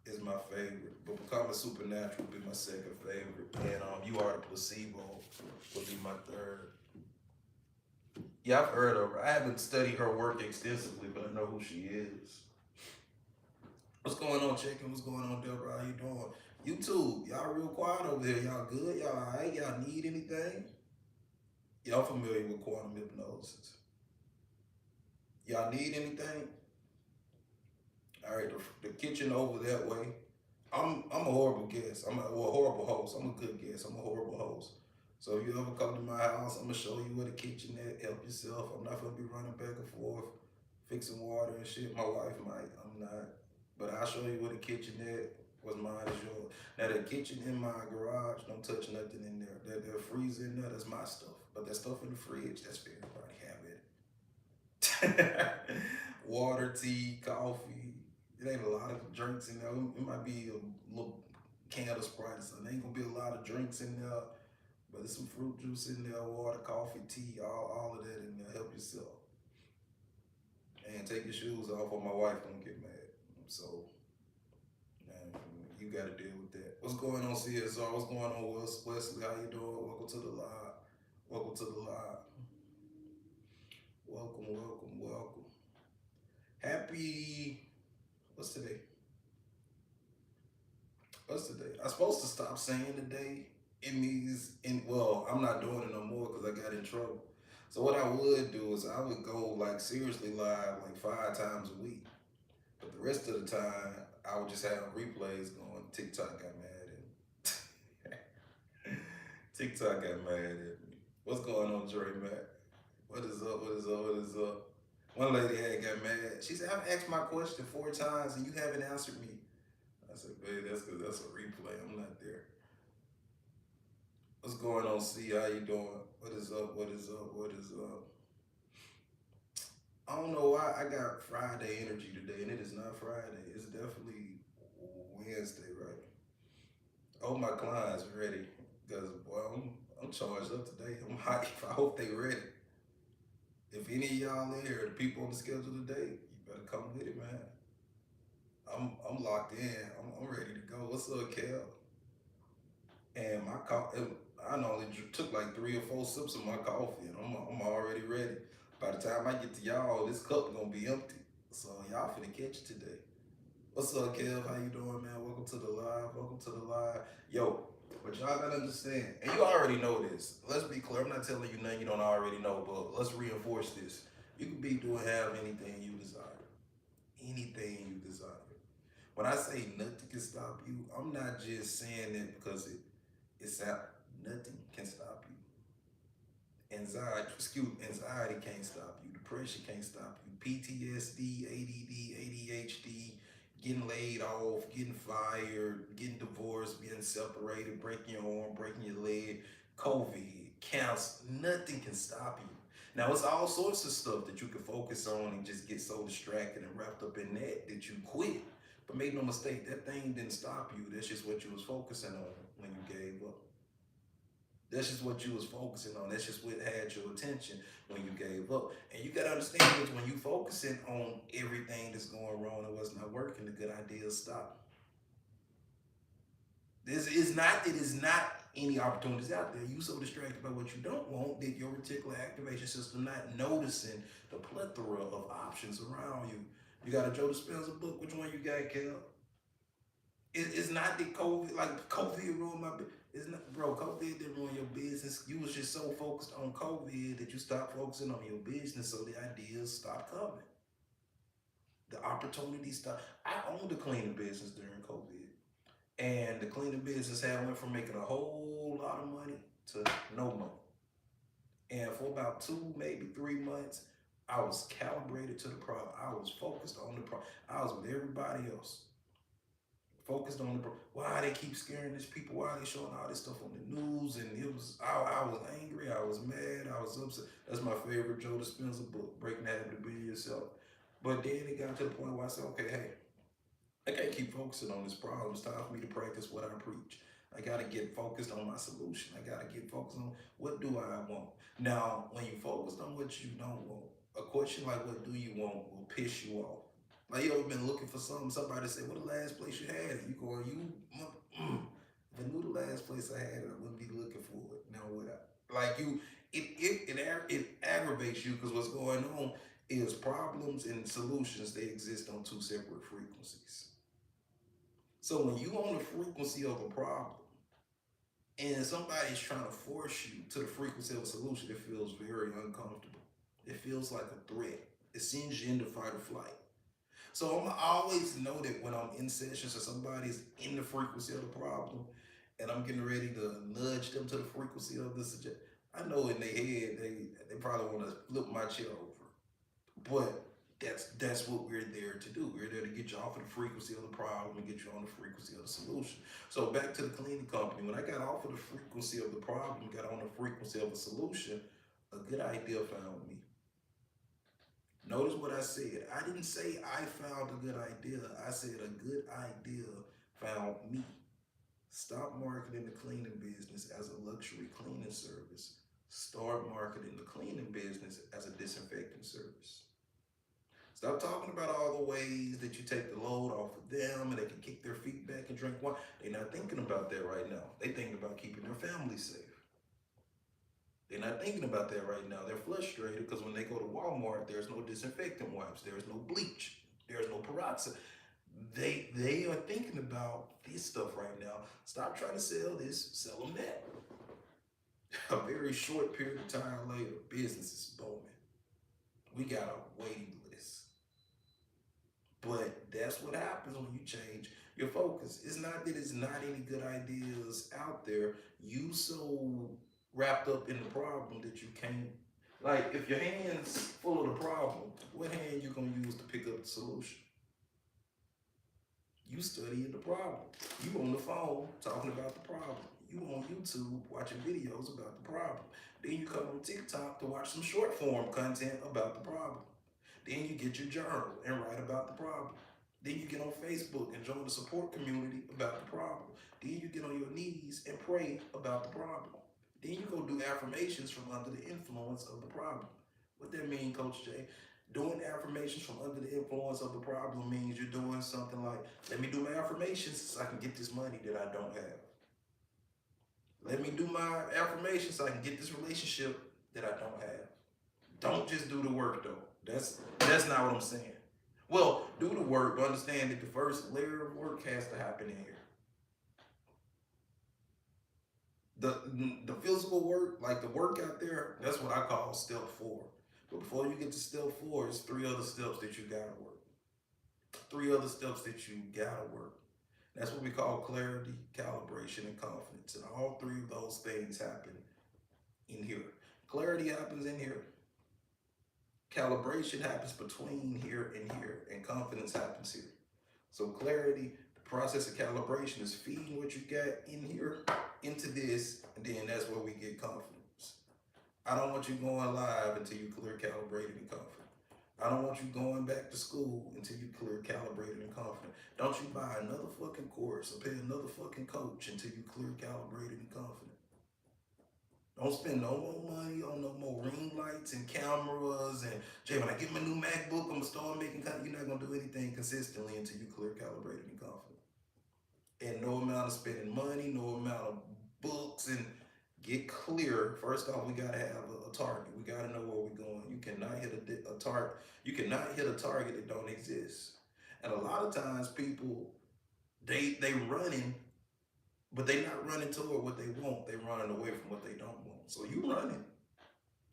Speaker 1: is my favorite. But Becoming Supernatural would be my second favorite, and You Are the Placebo would be my third. Yeah, I've heard of her. I haven't studied her work extensively, but I know who she is. What's going on, chicken? What's going on, Deborah? How you doing? YouTube, y'all real quiet over here. Y'all good? Y'all alright? Y'all need anything? Y'all familiar with quantum hypnosis? Y'all need anything? All right, the kitchen over that way. I'm a horrible guest. Well, a horrible host. I'm a good guest. I'm a horrible host. So if you ever come to my house, I'm gonna show you where the kitchen at. Help yourself. I'm not gonna be running back and forth, fixing water and shit. My wife might. I'm not. But I'll show you where the kitchen at. What's mine is yours. Now the kitchen in my garage, don't touch nothing in there. That freezer in there, that's my stuff. But that stuff in the fridge, that's for everybody have it. Water, tea, coffee. It ain't a lot of drinks in there. It might be a little can of Sprite, so there ain't gonna be a lot of drinks in there. But there's some fruit juice in there, water, coffee, tea, all of that in there. Help yourself. And take your shoes off or my wife gonna get mad. So, man, you gotta deal with that. What's going on, CSR? What's going on, Wesley? How you doing? Welcome to the live. Welcome to the live. Welcome, welcome, welcome. Happy, what's today? What's today? I'm supposed to stop saying today in these, well, I'm not doing it no more because I got in trouble. So what I would do is I would go like seriously live like 5 times a week. But the rest of the time, I would just have replays going. TikTok got mad at me. TikTok got mad at me. What's going on, Dre Matt? What is up? What is up? What is up? One lady had got mad. She said, I've asked my question 4 times and you haven't answered me. I said, babe, that's because that's a replay. I'm not there. What's going on, C? How you doing? What is up? What is up? What is up? I don't know why I got Friday energy today, and it is not Friday. It's definitely Wednesday, right? I hope my clients ready, because boy, I'm charged up today. I'm hot. I hope they ready. If any of y'all in here, the people on the schedule today, you better come with it, man. I'm locked in. I'm ready to go. What's up, Kel? And my coffee, I only took like 3 or 4 sips of my coffee, and I'm already ready. By the time I get to y'all, this cup gonna be empty. So y'all finna catch it today. What's up, Kev? How you doing, man? Welcome to the live. Welcome to the live. Yo, but y'all gotta understand, and you already know this. Let's be clear. I'm not telling you nothing you don't already know, but let's reinforce this. You can be doing have anything you desire. Anything you desire. When I say nothing can stop you, I'm not just saying that because it's out. Nothing can stop you. Anxiety can't stop you. Depression can't stop you. PTSD, ADD, ADHD, getting laid off, getting fired, getting divorced, being separated, breaking your arm, breaking your leg, COVID, cancer, nothing can stop you. Now it's all sorts of stuff that you can focus on and just get so distracted and wrapped up in that you quit. But make no mistake, that thing didn't stop you. That's just what you was focusing on when you gave up. That's just what you was focusing on. That's just what had your attention when you gave up. And you gotta understand that when you focusing on everything that's going wrong and what's not working, the good ideas stop. This is not that it's not any opportunities out there. You so distracted by what you don't want that your reticular activation system not noticing the plethora of options around you. You got a Joe Dispenza book. Which one you got, Kel? It's not that COVID, like COVID ruined my business. It's not, bro. COVID didn't ruin your business. You was just so focused on COVID that you stopped focusing on your business, so the ideas stopped coming. The opportunities stopped. I owned a cleaning business during COVID, and the cleaning business had went from making a whole lot of money to no money. And for about 2, maybe 3 months, I was calibrated to the problem. I was focused on the problem. I was with everybody else. Focused on the why they keep scaring these people, why they showing all this stuff on the news, and it was I was angry, I was mad, I was upset. That's my favorite Joe Dispenza book, Breaking the Habit of Being Yourself. But then it got to the point where I said, okay, hey, I can't keep focusing on this problem. It's time for me to practice what I preach. I gotta get focused on my solution. I gotta get focused on what do I want. Now, when you focus on what you don't want, a question like what do you want will piss you off. Like you ever been looking for something, somebody say, what the last place you had it? You going, if I knew the last place I had it, I wouldn't be looking for it. Now what I like It aggravates you because what's going on is problems and solutions, they exist on two separate frequencies. So when you on the frequency of a problem and somebody's trying to force you to the frequency of a solution, it feels very uncomfortable. It feels like a threat. It sends you into fight or flight. So I'm always know that when I'm in sessions or somebody's in the frequency of the problem and I'm getting ready to nudge them to the frequency of the suggestion, I know in their head they probably want to flip my chair over. But that's what we're there to do. We're there to get you off of the frequency of the problem and get you on the frequency of the solution. So back to the cleaning company. When I got off of the frequency of the problem, got on the frequency of a solution, a good idea found me. Notice what I said. I didn't say I found a good idea. I said a good idea found me. Stop marketing the cleaning business as a luxury cleaning service. Start marketing the cleaning business as a disinfecting service. Stop talking about all the ways that you take the load off of them and they can kick their feet back and drink wine. They're not thinking about that right now. They're thinking about keeping their family safe. They're not thinking about that right now. They're frustrated because when they go to Walmart, there's no disinfectant wipes, there's no bleach, there's no peroxide. They are thinking about this stuff right now. Stop trying to sell this, sell them that. A very short period of time later, business is booming. We got a waiting list. But that's what happens when you change your focus. It's not that it's not any good ideas out there. You so wrapped up in the problem that you can't, like, if your hand's full of the problem, what hand you gonna use to pick up the solution? You studying the problem. You on the phone talking about the problem. You on YouTube watching videos about the problem. Then you come on TikTok to watch some short form content about the problem. Then you get your journal and write about the problem. Then you get on Facebook and join the support community about the problem. Then you get on your knees and pray about the problem. Then you go do affirmations from under the influence of the problem. What that mean, Coach J? Doing affirmations from under the influence of the problem means you're doing something like, let me do my affirmations so I can get this money that I don't have. Let me do my affirmations so I can get this relationship that I don't have. Don't just do the work though. That's not what I'm saying. Well, do the work, but understand that the first layer of work has to happen in here. The physical work, like the work out there, that's what I call step 4. But before you get to step 4, it's 3 other steps that you gotta work. 3 other steps that you gotta work. That's what we call clarity, calibration, and confidence. And all 3 of those things happen in here. Clarity happens in here. Calibration happens between here and here, and confidence happens here. So clarity, the process of calibration is feeding what you got in here into this, and then that's where we get confidence. I don't want you going live until you clear, calibrated, and confident. I don't want you going back to school until you clear, calibrated, and confident. Don't you buy another fucking course or pay another fucking coach until you clear, calibrated, and confident. Don't spend no more money on no more ring lights and cameras. And Jay, when I get my new MacBook, I'm gonna start making content. You're not gonna do anything consistently until you clear, calibrated, and confident. And no amount of spending money, no amount of books, and get clear. First off, we gotta have a target. We gotta know where we're going. You cannot hit a target. You cannot hit a target that don't exist. And a lot of times, people they running, but they not running toward what they want. They running away from what they don't want. So you running,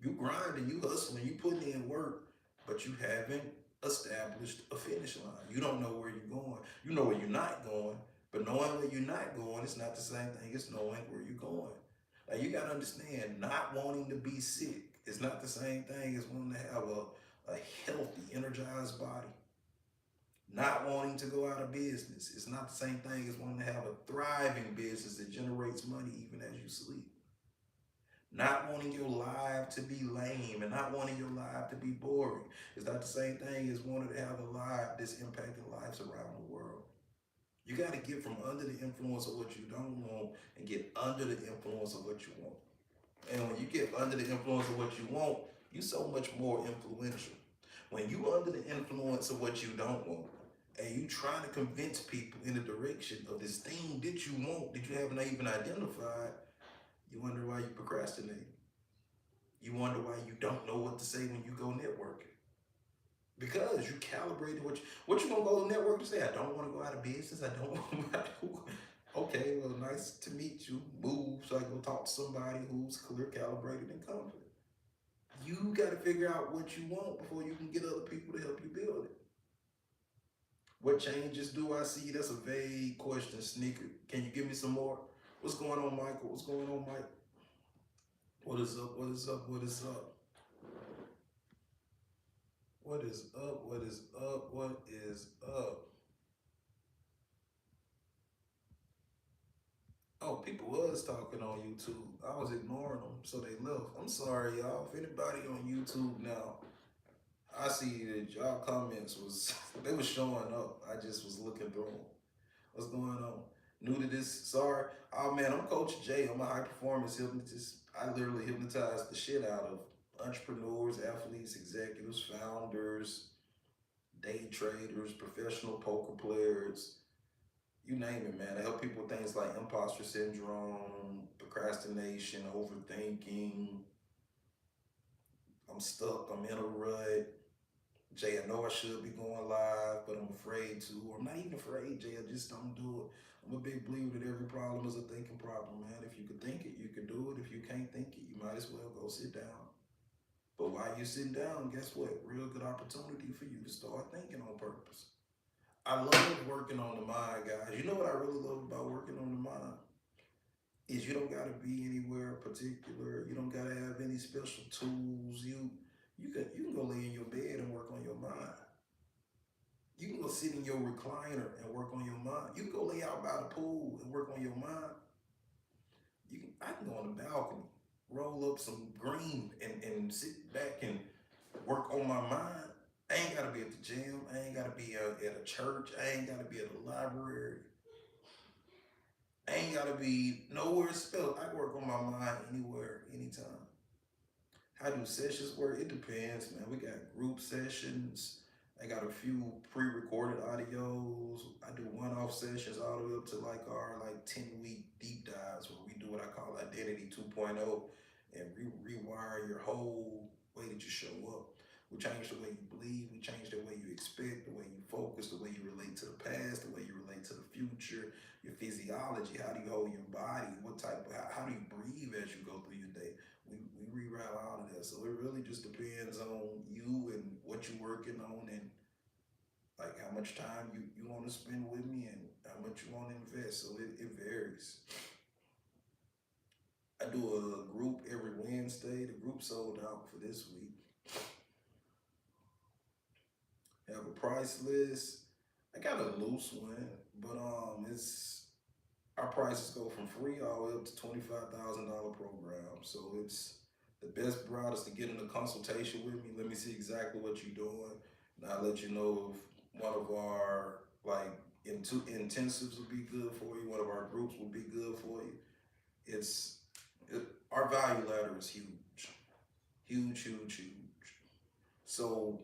Speaker 1: you grinding, you hustling, you putting in work, but you haven't established a finish line. You don't know where you're going. You know where you're not going, but knowing where you're not going is not the same thing as knowing where you're going. Like, you gotta understand, not wanting to be sick is not the same thing as wanting to have a healthy, energized body. Not wanting to go out of business is not the same thing as wanting to have a thriving business that generates money even as you sleep. Not wanting your life to be lame and not wanting your life to be boring is not the same thing as wanting to have a life that's impacting lives around the world. You got to get from under the influence of what you don't want and get under the influence of what you want. And when you get under the influence of what you want, you're so much more influential. When you under the influence of what you don't want, and you trying to convince people in the direction of this thing that you want that you haven't even identified, you wonder why you procrastinate. You wonder why you don't know what to say when you go networking. Because you calibrated what you gonna go to network to say. I don't want to go out of business. I don't want to. Okay, well, nice to meet you. Move so I can go talk to somebody who's clear, calibrated, and confident. You got to figure out what you want before you can get other people to help you build it. What changes do I see? That's a vague question, Sneaker. Can you give me some more? What's going on, Michael? What's going on, Mike? What is up? What is up? What is up? What is up? What is up? What is up? Oh, people was talking on YouTube. I was ignoring them, so they left. I'm sorry, y'all. If anybody on YouTube now, I see that y'all comments was they was showing up. I just was looking through them. What's going on? New to this? Sorry. Oh man, I'm Coach Jay. I'm a high performance hypnotist. I literally hypnotize the shit out of entrepreneurs, athletes, executives, founders, day traders, professional poker players, you name it, man. I help people with things like imposter syndrome, procrastination, overthinking. I'm stuck. I'm in a rut. Jay, I know I should be going live, but I'm afraid to. Or I'm not even afraid, Jay. I just don't do it. I'm a big believer that every problem is a thinking problem, man. If you could think it, you could do it. If you can't think it, you might as well go sit down. But while you're sitting down, guess what? Real good opportunity for you to start thinking on purpose. I love working on the mind, guys. You know what I really love about working on the mind? Is you don't gotta be anywhere particular. You don't gotta have any special tools. You can go lay in your bed and work on your mind. You can go sit in your recliner and work on your mind. You can go lay out by the pool and work on your mind. I can go on the balcony, roll up some green and sit back and work on my mind. I ain't gotta be at the gym. I ain't gotta be at a church. I ain't gotta be at a library. I ain't gotta be nowhere spelled. I can work on my mind anywhere, anytime. How do sessions work? It depends, man. We got group sessions. I got a few pre-recorded audios. I do one-off sessions all the way up to like our like 10-week deep dives where we do what I call Identity 2.0 and rewire your whole way that you show up. We change the way you believe. We change the way you expect, the way you focus, the way you relate to the past, the way you relate to the future, your physiology. How do you hold your body? What type of, how do you breathe as you go through your day? We reroute all of that. So it really just depends on you and what you're working on and like how much time you want to spend with me and how much you want to invest. So it varies. I do a group every Wednesday. The group sold out for this week. Have a price list. I got a loose one, but it's our prices go from free all the way up to $25,000 program. So it's the best route is to get in a consultation with me. Let me see exactly what you're doing, and I'll let you know if one of our like intensives will be good for you. One of our groups will be good for you. It's our value ladder is huge, huge, huge, huge. So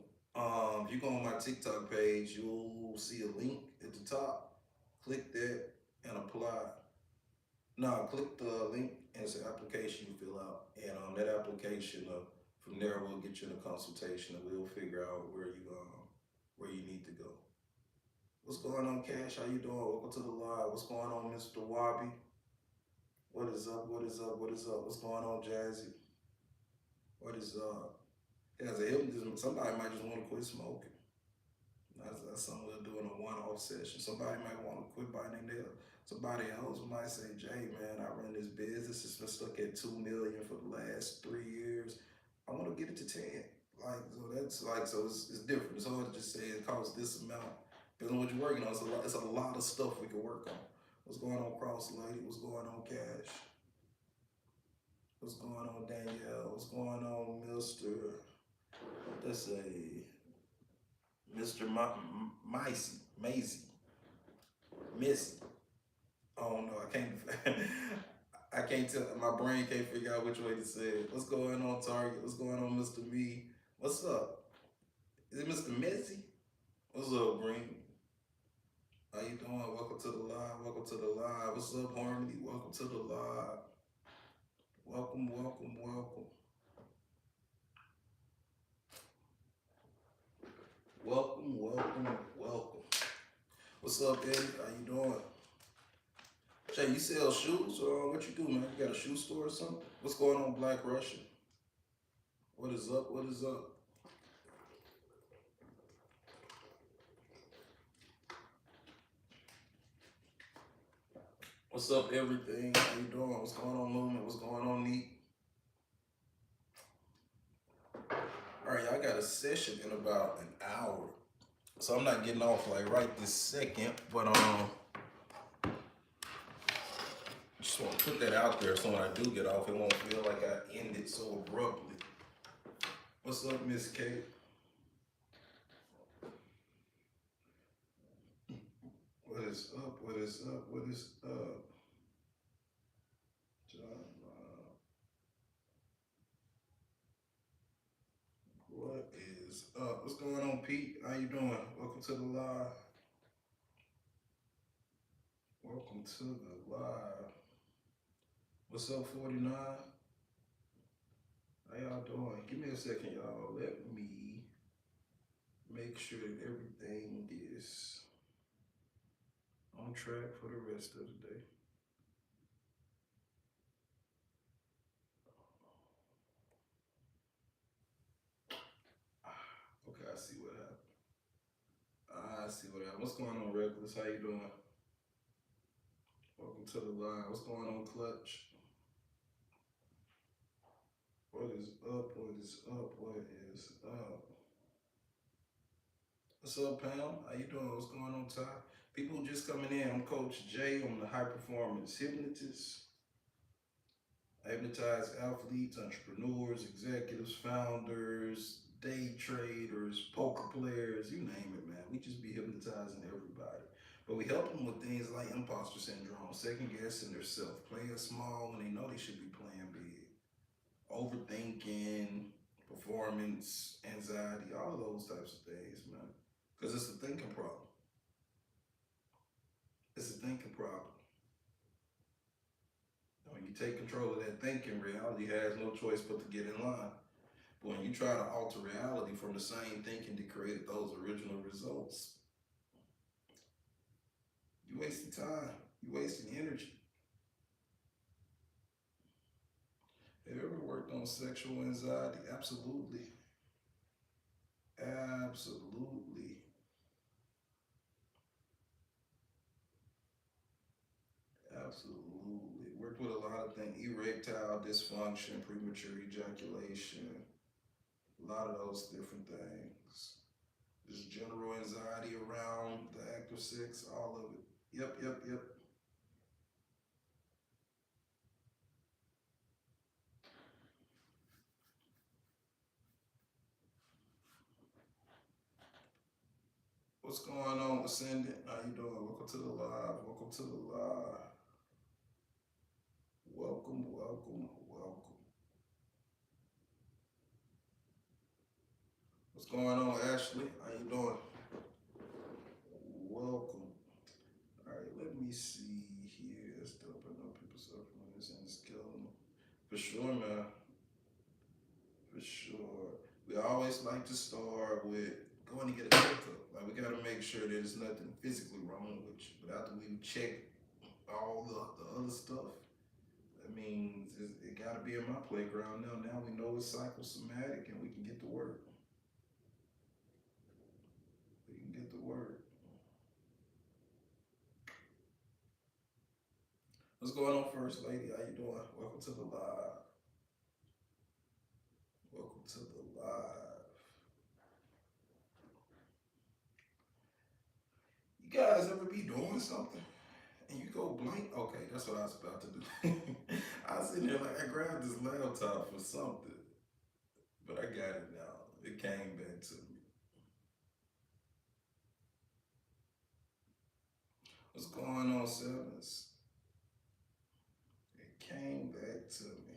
Speaker 1: if you go on my TikTok page, you'll see a link at the top. Click that and apply. No, click the link and it's an application you fill out. And that application, from there we'll get you in a consultation and we'll figure out where you need to go. What's going on, Cash? How you doing? Welcome to the live. What's going on, Mr. Wabi? What is up? What is up? What is up? What's going on, Jazzy? What is up? As a hypnotist, somebody might just want to quit smoking. That's something we'll do in a one-off session. Somebody might want to quit biting their nails. Somebody else might say, Jay, man, I run this business. It's been stuck at 2 million for the last 3 years. I want to get it to 10. Like, so that's like, so it's different. It's hard to just say it costs this amount. Depends on what you're working on. It's a lot of stuff we can work on. What's going on, Cross Lady? What's going on, Cash? What's going on, Danielle? What's going on, Mr. Let's say Mr. Macy, Missy. Oh no, I can't. I can't tell. My brain can't figure out which way to say it. What's going on, Target? What's going on, Mr. Me? What's up? Is it Mr. Messy? What's up, Green? How you doing? Welcome to the live. Welcome to the live. What's up, Harmony? Welcome to the live. Welcome, welcome, welcome. welcome. What's up, Eddie? How you doing? Jay, you sell shoes or what you do, man? You got a shoe store or something? What's going on, Black Russian? What is up? What is up? What's up, everything? How you doing? What's going on, Lumen? What's going on, Neat? All right, y'all got a session in about an hour, so I'm not getting off like right this second, but just want to put that out there so when I do get off, it won't feel like I ended so abruptly. What's up, Miss Kate? What is up? What is up? What is up? John, what is up? What's going on, Pete? How you doing? Welcome to the live. Welcome to the live. What's up, 49? How y'all doing? Give me a second, y'all. Let me make sure that everything is on track for the rest of the day. Okay, I see what happened. I see what happened. What's going on, Reckless? How you doing? Welcome to the live. What's going on, Clutch? What is up? What is up? What is up? What's up, Pam? How you doing? What's going on, Ty? People just coming in. I'm Coach Jay. I'm the high performance hypnotist. I hypnotize athletes, entrepreneurs, executives, founders, day traders, poker players, you name it, man. We just be hypnotizing everybody. But we help them with things like imposter syndrome, second guessing themselves, playing small when they know they should be playing big, overthinking, performance, anxiety, all of those types of things, man. Because it's a thinking problem. It's a thinking problem. When you take control of that thinking, reality has no choice but to get in line. But when you try to alter reality from the same thinking that created those original results, you wasting time. You wasting energy. Have you ever worked on sexual anxiety? Absolutely. Absolutely. Absolutely. Worked with a lot of things, erectile dysfunction, premature ejaculation, a lot of those different things. Just general anxiety around the act of sex, all of it. Yep, yep, yep. What's going on, Ascendant? How you doing? Welcome to the live. Welcome to the live. Welcome, welcome, welcome. What's going on, Ashley? How you doing? Welcome. All right, let me see here. Let's open up people's supplements and skeleton. For sure, man. For sure. We always like to start with going to get a checkup. Like we gotta make sure there's nothing physically wrong with you. But after we check all the other stuff, that means it gotta be in my playground now. Now we know it's psychosomatic and we can get to work. We can get to work. What's going on, First Lady? How you doing? Welcome to the live. Welcome to the live. You guys ever be doing something and you go blank? Okay, that's what I was about to do. I was sitting there like I grabbed this laptop for something, but I got it now. It came back to me. What's going on, Sevens? It came back to me.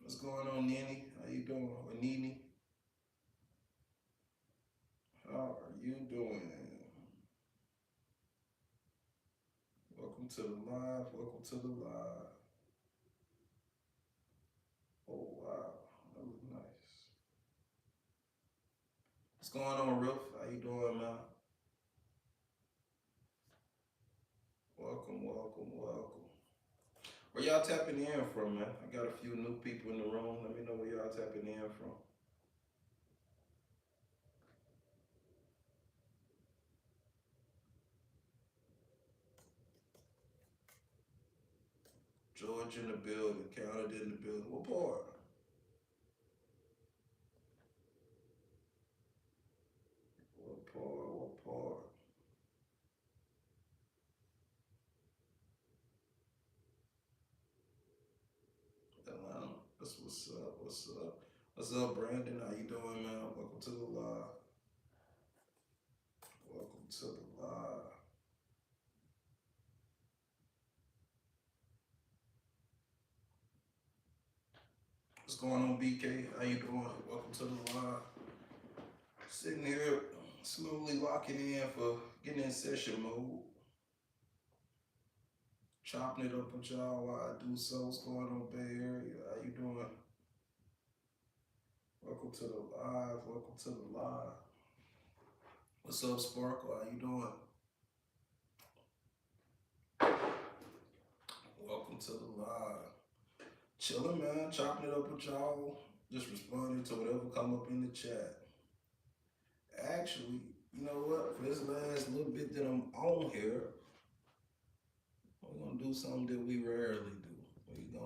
Speaker 1: What's going on, Nini? How you doing? Or Nini? How are you doing? Welcome to the live. Welcome to the live. What's going on, Ruff? How you doing, man? Welcome, welcome, welcome. Where y'all tapping in from, man? I got a few new people in the room. Let me know where y'all tapping in from. George in the building, Canada in the building. What part? What part? What part? Atlanta. That's what's up. What's up? What's up, Brandon? How you doing, man? Welcome to the live. Welcome to the live. What's going on, BK? How you doing? Welcome to the live. Sitting here, slowly locking in for getting in session mode. Chopping it up with y'all while I do so. What's going on, Bay Area? How you doing? Welcome to the live. Welcome to the live. What's up, Sparkle? How you doing? Welcome to the live. Chilling, man. Chopping it up with y'all. Just responding to whatever come up in the chat. Actually, you know what? For this last little bit that I'm on here, we're gonna do something that we rarely do.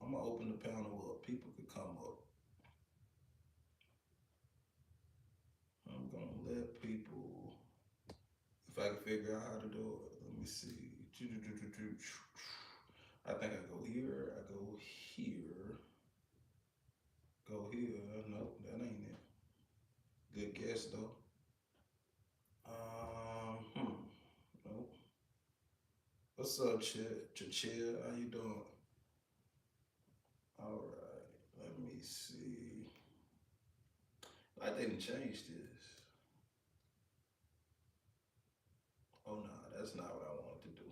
Speaker 1: I'm gonna open the panel up. People could come up. I'm gonna let people, if I can figure out how to do it. Let me see. I think I go here. I go here. Go here. Nope, that ain't it. Good guess though. Nope. What's up, Chill? How you doing? All right. Let me see. I didn't change this. Oh no, that's not what I wanted to do.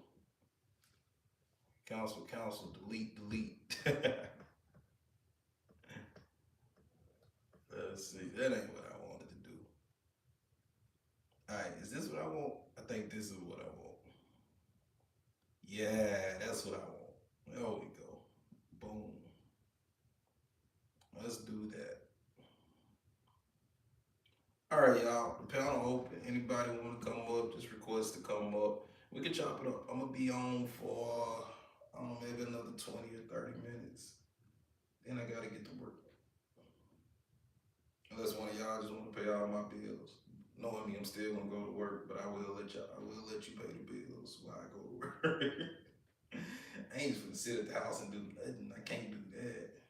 Speaker 1: Council, delete. Let's see. That ain't what I wanted to do. All right, is this what I want? I think this is what I want. Yeah, that's what I want. There we go. Boom. Let's do that. All right, y'all. The panel open. Anybody want to come up? Just request to come up. We can chop it up. I'm gonna be on for I don't know, maybe another 20 or 30 minutes. Then I gotta get to work. Unless one of y'all just want to pay all my bills. Knowing me, I'm still gonna go to work, but I will let y'all. I will let you pay the bills while I go to work. I ain't just gonna sit at the house and do nothing. I can't do that.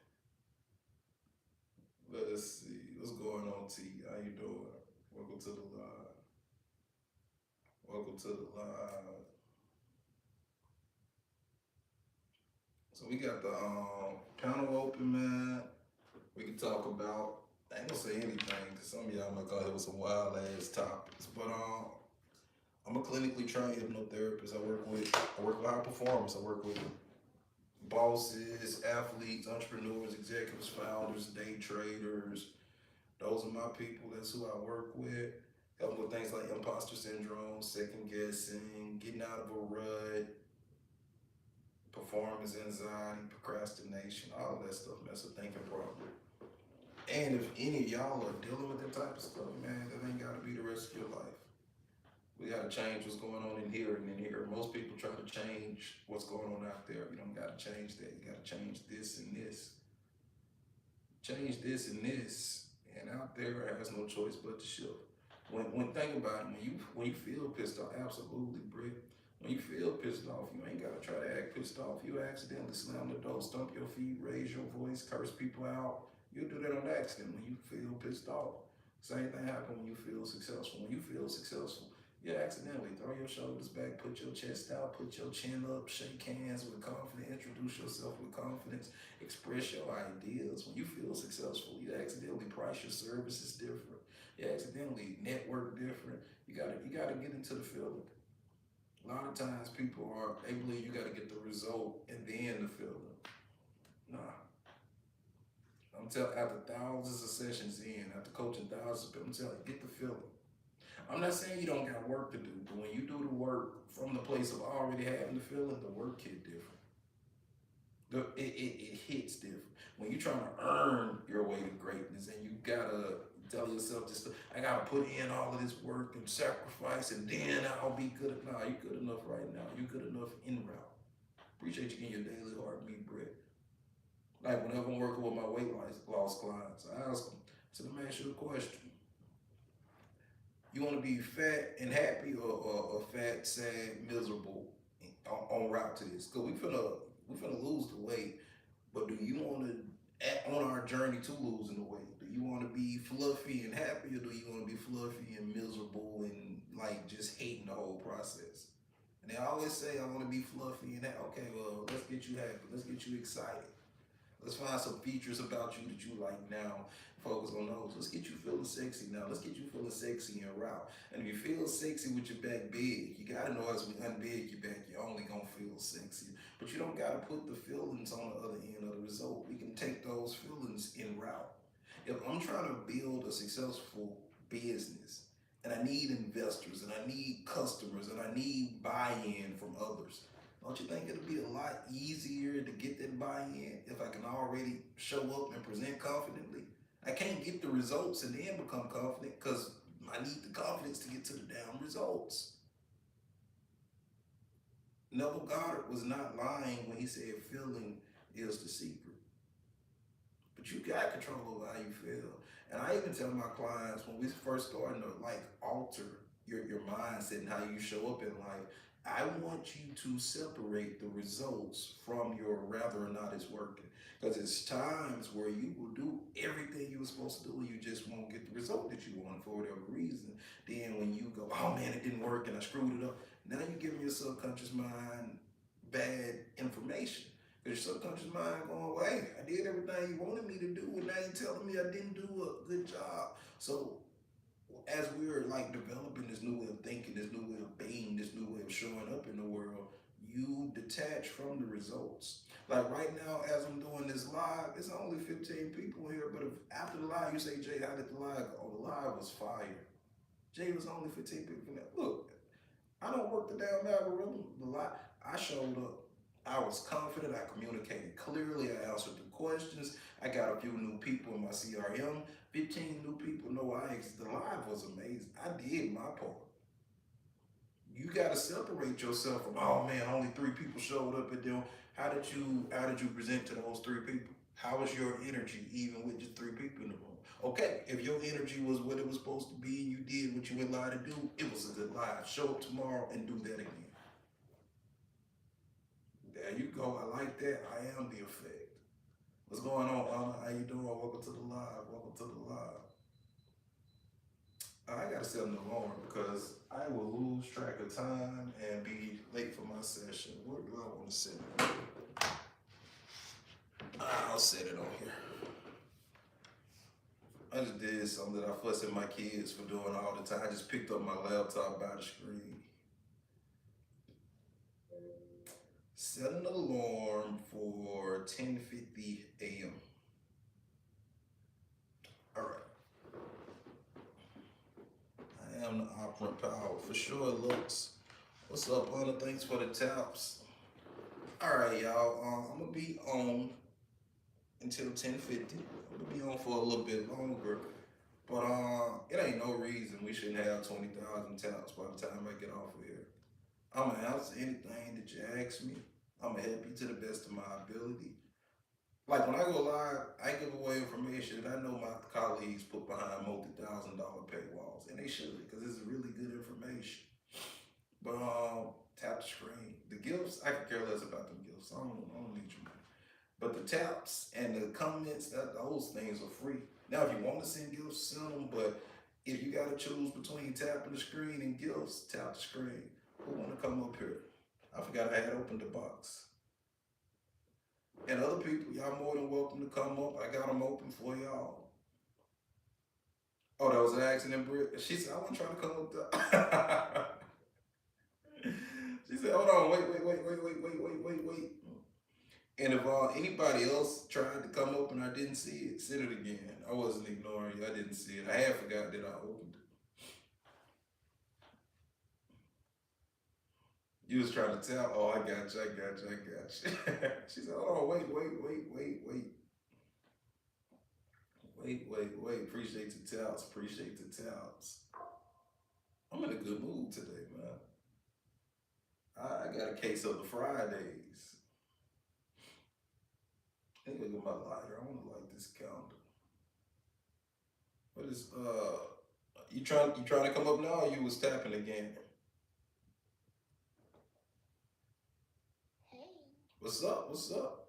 Speaker 1: Let's see. What's going on, T? How you doing? Welcome to the live. Welcome to the live. So we got the panel open, man. We can talk about. I ain't gonna say anything because some of y'all might go here with some wild ass topics, but I'm a clinically trained hypnotherapist. I work with high performers. I work with bosses, athletes, entrepreneurs, executives, founders, day traders. Those are my people. That's who I work with. Help with things like imposter syndrome, second guessing, getting out of a rut, performance anxiety, procrastination, all of that stuff, mess with thinking properly. And if any of y'all are dealing with that type of stuff, man, that ain't gotta be the rest of your life. We gotta change what's going on in here and in here. Most people try to change what's going on out there. You don't gotta change that. You gotta change this and this. Change this and this. And out there has no choice but to shift. When think about it, when you feel pissed off, absolutely, Britt. When you feel pissed off, you ain't gotta try to act pissed off. You accidentally slam the door, stump your feet, raise your voice, curse people out. You do that on accident when you feel pissed off. Same thing happens when you feel successful. When you feel successful, you accidentally throw your shoulders back, put your chest out, put your chin up, shake hands with confidence, introduce yourself with confidence, express your ideas. When you feel successful, you accidentally price your services different. You accidentally network different. You gotta get into the feeling. A lot of times they believe you gotta get the result and then the feeling. Nah, I'm telling, after thousands of sessions in, after coaching thousands of people, I'm telling you, get the feeling. I'm not saying you don't got work to do, but when you do the work from the place of already having the feeling, the work hit different. It hits different. When you're trying to earn your way to greatness and you gotta tell yourself just, I gotta put in all of this work and sacrifice and then I'll be good. No, you're good enough right now. You're good enough in route. Appreciate you getting your daily heartbeat bread. Like whenever I'm working with my weight loss clients, I ask them, so let me ask you a question. You want to be fat and happy or fat, sad, miserable on route to this? Because we finna lose the weight, but do you want to, on our journey to losing the weight, do you want to be fluffy and happy or do you want to be fluffy and miserable and like just hating the whole process? And they always say, I want to be fluffy and happy. Okay, well, let's get you happy. Let's get you excited. Let's find some features about you that you like now. Focus on those. Let's get you feeling sexy now. Let's get you feeling sexy en route. And if you feel sexy with your back big, you gotta know as we unbig your back, you're only gonna feel sexy. But you don't gotta put the feelings on the other end of the result. We can take those feelings en route. If I'm trying to build a successful business and I need investors and I need customers and I need buy-in from others, don't you think it'll be a lot easier to get that buy-in if I can already show up and present confidently? I can't get the results and then become confident because I need the confidence to get to the damn results. Neville Goddard was not lying when he said feeling is the secret. But you got control over how you feel. And I even tell my clients when we first starting to like alter your mindset and how you show up in life, I want you to separate the results from your whether or not it's working. Because it's times where you will do everything you were supposed to do and you just won't get the result that you wanted for whatever reason. Then when you go, oh man, it didn't work and I screwed it up, now you're giving your subconscious mind bad information. Because your subconscious mind going, well, hey, I did everything you wanted me to do, and now you're telling me I didn't do a good job. So as we're like developing this new way of thinking, this new way of being, this new way of showing up in the world, you detach from the results. Like right now, as I'm doing this live, it's only 15 people here, but if after the live you say, Jay, how did the live go? Oh, the live was fire. Jay was only 15 people. Look, I don't work the damn algorithm. The lot I showed up. I was confident. I communicated clearly. I answered the questions. I got a few new people in my CRM. 15 new people know I exist. The live was amazing. I did my part. You got to separate yourself from, oh man, only 3 people showed up at them. How did you present to those 3 people? How was your energy even with just 3 people in the room? Okay, if your energy was what it was supposed to be and you did what you were allowed to do, it was a good live. Show up tomorrow and do that again. There you go. I like that. I am the effect. What's going on, Anna? How you doing? Welcome to the live. Welcome to the live. I gotta set an alarm because I will lose track of time and be late for my session. Where do I want to set it? I'll set it on here. I just did something that I fuss at my kids for doing all the time. I just picked up my laptop by the screen. Set an alarm for 10:50 a.m. All right. I am the operant power for sure. Looks. What's up, Anna? Thanks for the taps. All right, y'all. I'm gonna be on until 10:50. I'm gonna be on for a little bit longer, but it ain't no reason we shouldn't have 20,000 taps by the time I get off of here. I'm gonna answer anything that you ask me. I'm gonna help you to the best of my ability. Like when I go live, I give away information that I know my colleagues put behind multi-thousand-dollar paywalls, and they should, because it's really good information. But tap the screen. The gifts, I can care less about the gifts. I don't need your money. But the taps and the comments, those things are free. Now, if you want to send gifts, send them. But if you got to choose between tapping the screen and gifts, tap the screen. Who want to come up here? I forgot I had opened the box. And other people, y'all more than welcome to come up. I got them open for y'all. Oh, that was an accident, Britt. She said, I wasn't trying to come up there. She said, hold on, wait. And if anybody else tried to come up and I didn't see it, send it again. I wasn't ignoring you. I didn't see it. I had forgot that I opened it. You was trying to tell. Oh, I got you. I got you. I got you. She said, "Oh, wait. Appreciate the touts. Appreciate the touts. I'm in a good mood today, man. I got a case of the Fridays. Let me look at my lighter. I want to light this candle. What is you trying to come up now, or you was tapping again? What's up? What's up?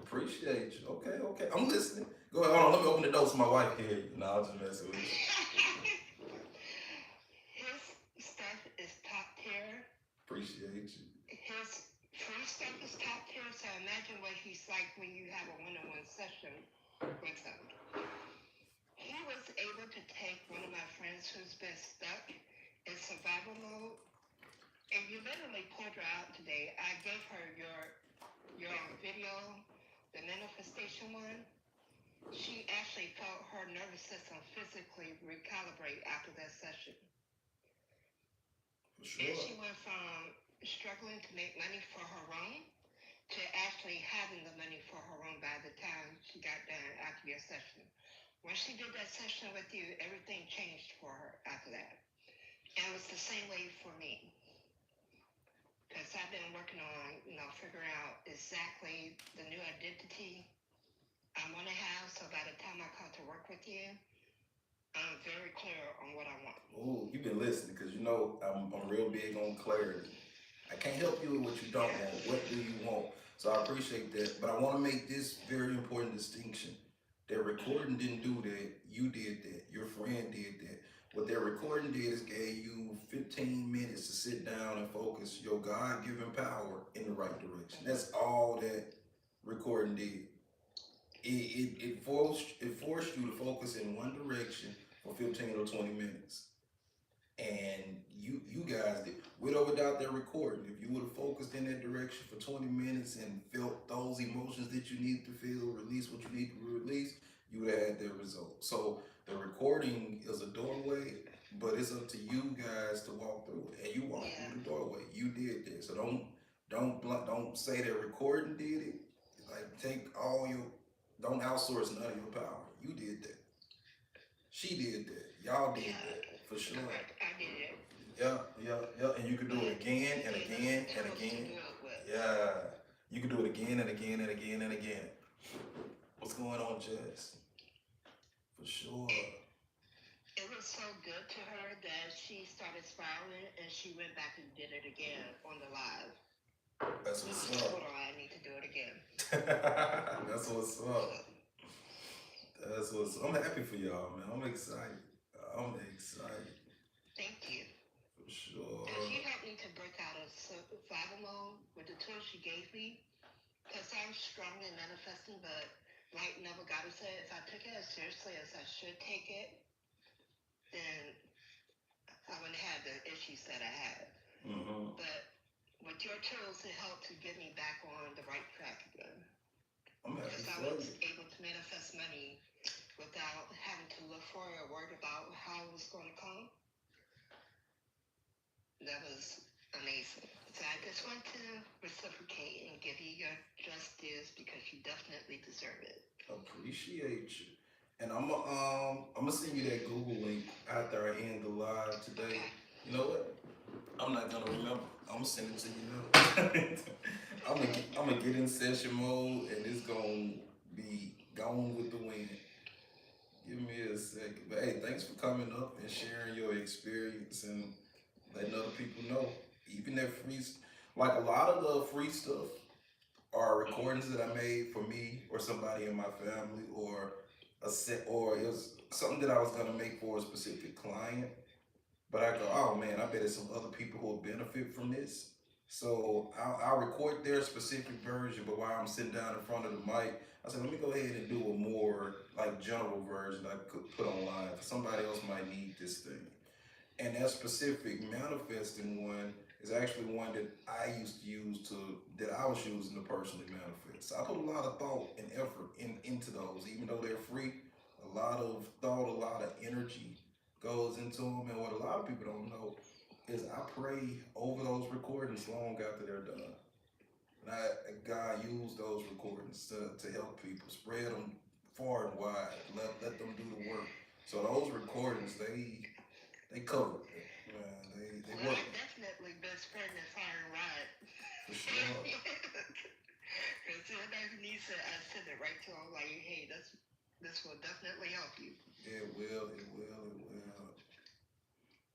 Speaker 1: Appreciate you. Okay. I'm listening. Go ahead. Hold on. Let me open the door so my wife can hear you. No, I'll just messing with you. His stuff is top tier. Appreciate you. His free stuff is top tier. So imagine what he's like when you have a one-on-one session with him. He was able to take one of my friends who's been stuck in survival mode, and you literally pulled her out today. I gave her your video, the manifestation one. She actually felt her nervous system physically recalibrate after that session. Sure. And she went from struggling to make money for her own to actually having the money for her own by the time she got done after your session. When she did that session with you, everything changed for her after that. And it was the same way for me. Because I've been working on, figuring out exactly the new identity I want to have. So by the time I come to work with you, I'm very clear on what I want. Oh, you've been listening because I'm real big on clarity. I can't help you with what you don't want. What do you want? So I appreciate that. But I want to make this very important distinction. That recording didn't do that. You did that. Your friend did that. What that recording did is gave you 15 minutes to sit down and focus your God given power in the right direction. That's all that recording did. It forced you to focus in one direction for 15 or 20 minutes. And you guys did with or without that recording. If you would have focused in that direction for 20 minutes and felt those emotions that you need to feel, release what you need to release, you would have had that result. So the recording is a doorway, but it's up to you guys to walk through it. And you walked through the doorway. You did that. So don't say that recording did it. Like take all your don't outsource none of your power. You did that. She did that. Y'all did that for sure. I did it. Yeah. And you can do it again and again and again. Yeah. You can do it again and again and again and again. What's going on, Jess? For sure. It was so good to her that she started spiraling and she went back and did it again on the live. That's what's up. Hold on, I need to do it again. That's what's up. I'm happy for y'all, man. I'm excited. Thank you. For sure. And she helped me to break out of survival mode with the tools she gave me. Because I'm strong in manifesting, but like never got to say, if I took it as seriously as I should take it, then I wouldn't have the issues that I had. Mm-hmm. But with your tools, it helped to get me back on the right track again. Because I was able to manifest money without having to look for it or worried about how it was going to come. That was amazing. So I just want to reciprocate and give you your just dues because you definitely deserve it. Appreciate you. And I'm gonna send you that Google link after I end the live today. Okay. You know what? I'm not gonna remember. I'm gonna send it to you now. I'm gonna get in session mode and it's gonna be gone with the wind. Give me a second. But hey, thanks for coming up and sharing your experience and letting other people know. Even that like a lot of the free stuff are recordings that I made for me or somebody in my family or or it was something that I was gonna make for a specific client. But I go, oh man, I bet there's some other people who will benefit from this. So I'll record their specific version, but while I'm sitting down in front of the mic, I said, let me go ahead and do a more like general version I could put online. Somebody else might need this thing. And that specific manifesting one is actually one that I used to use to that I was using to personally manifest. So I put a lot of thought and effort into those, even though they're free. A lot of thought, a lot of energy goes into them. And what a lot of people don't know is I pray over those recordings long after they're done. And God used those recordings to help people, spread them far and wide, let them do the work. So those recordings, they cover it, man. They
Speaker 2: Well,
Speaker 1: work
Speaker 2: I definitely been spreading this fire and wide.
Speaker 1: for sure.
Speaker 2: Because everybody who needs it, I send it right to them. Like, hey, this will definitely help you.
Speaker 1: It will, it will, it will.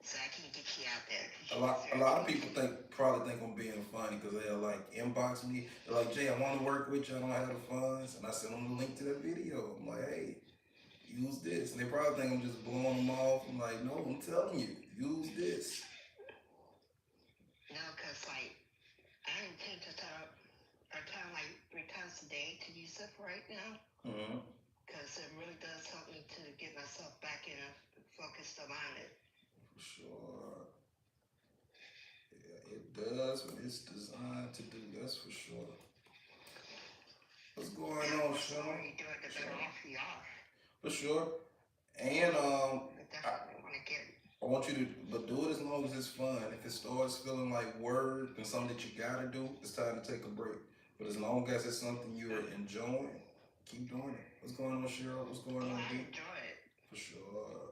Speaker 2: So I can get you out there because
Speaker 1: A
Speaker 2: you
Speaker 1: lot, a
Speaker 2: deserve
Speaker 1: lot
Speaker 2: it.
Speaker 1: of people probably think I'm being funny because they'll like inbox me. They're like, Jay, I want to work with you. I don't have the funds, and I send them the link to that video. I'm like, hey, use this, and they probably think I'm just blowing them off. I'm like, no, I'm telling you, use this.
Speaker 2: No, because, like, I intend to tell like 3 times a day to use it for right now.
Speaker 1: Mm-hmm.
Speaker 2: Because it really does help me to get myself back in a focused on it.
Speaker 1: For sure. Yeah, it does what it's designed to do. That's for sure. What's going
Speaker 2: And of
Speaker 1: on,
Speaker 2: course, the more
Speaker 1: Sean?
Speaker 2: you do it, the better
Speaker 1: Sean.
Speaker 2: off you are.
Speaker 1: For sure. And
Speaker 2: I
Speaker 1: I,
Speaker 2: definitely want to get.
Speaker 1: I want you to, but do it as long as it's fun. If it starts feeling like work and something that you gotta do, it's time to take a break. But as long as it's something you're enjoying, keep doing it. What's going on, Cheryl? What's going
Speaker 2: Oh,
Speaker 1: on,
Speaker 2: I
Speaker 1: D?
Speaker 2: enjoy it.
Speaker 1: For sure.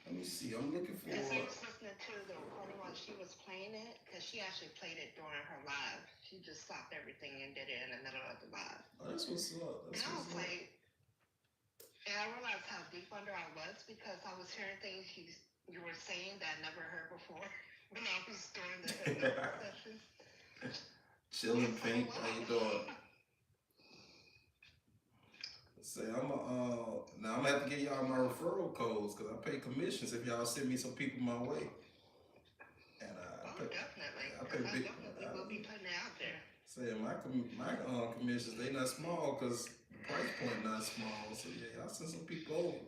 Speaker 1: Let me see. I'm looking for.
Speaker 2: Because I was listening to the recording while she was playing it, because she actually played it during her live. She just stopped everything and did it in the middle of the live.
Speaker 1: Oh, that's what's up.
Speaker 2: And
Speaker 1: That's
Speaker 2: I
Speaker 1: what's
Speaker 2: was
Speaker 1: up.
Speaker 2: like, and I realized how deep under I was because I was hearing things you were saying that I never heard before when I was doing the hypnosis sessions. I
Speaker 1: Chilling,
Speaker 2: was like,
Speaker 1: Pink. How
Speaker 2: wow.
Speaker 1: you doing? Say now I'm gonna have to get y'all my referral codes because I pay commissions if y'all send me some people my way. And
Speaker 2: Oh, definitely.
Speaker 1: I pay
Speaker 2: Because I
Speaker 1: big.
Speaker 2: definitely will be putting it out there.
Speaker 1: Say my commissions they not small because the price point not small. So yeah, y'all send some people over.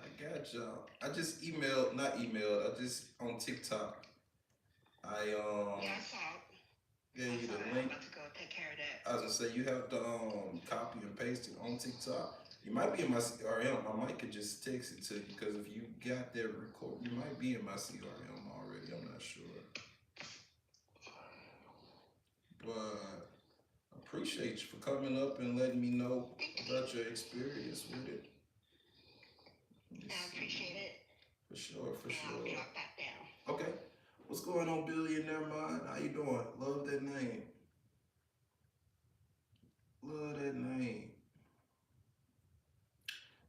Speaker 1: I got y'all. I just emailed, not emailed. I just on TikTok. I
Speaker 2: Yeah, I saw it. I
Speaker 1: gave you
Speaker 2: saw
Speaker 1: the
Speaker 2: it. I'm
Speaker 1: link.
Speaker 2: about to go take care of that.
Speaker 1: I was gonna say you have to copy and paste it on TikTok. You might be in my CRM. I might could just text it to you because if you got that record, you might be in my CRM already. I'm not sure, but I appreciate you for coming up and letting me know about your experience with it. Let me
Speaker 2: I
Speaker 1: see.
Speaker 2: appreciate it.
Speaker 1: For sure, for
Speaker 2: And I'll
Speaker 1: sure.
Speaker 2: drop that down.
Speaker 1: Okay. What's going on, Billionaire Mind? How you doing? Love that name. Love that name.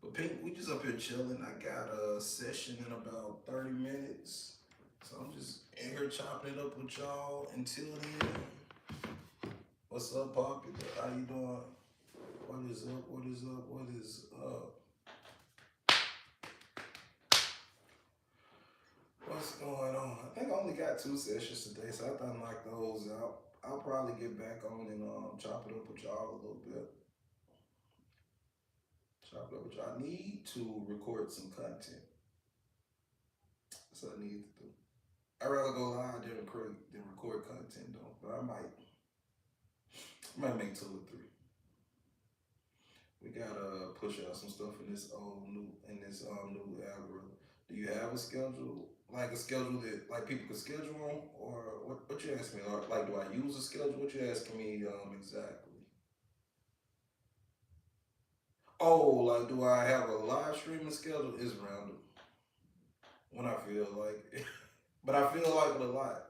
Speaker 1: But Pink, we just up here chilling. I got a session in about 30 minutes. So I'm just in here chopping it up with y'all. Until then, what's up, Popular? How you doing? What is up? What is up? What is up? What's going on? I think I only got 2 sessions today, so I thought I'd knock those out. I'll probably get back on and chop it up with y'all a little bit. Chop it up with y'all. I need to record some content. That's what I need to do. I'd rather go live than record content though. But I might make 2 or 3. We gotta push out some stuff in this new algorithm. Do you have a schedule? Like a schedule that like people can schedule on? Or what you asking me? Or, like do I use a schedule? What you asking me exactly? Oh, like do I have a live streaming schedule? It's random when I feel like it. But I feel like it a lot.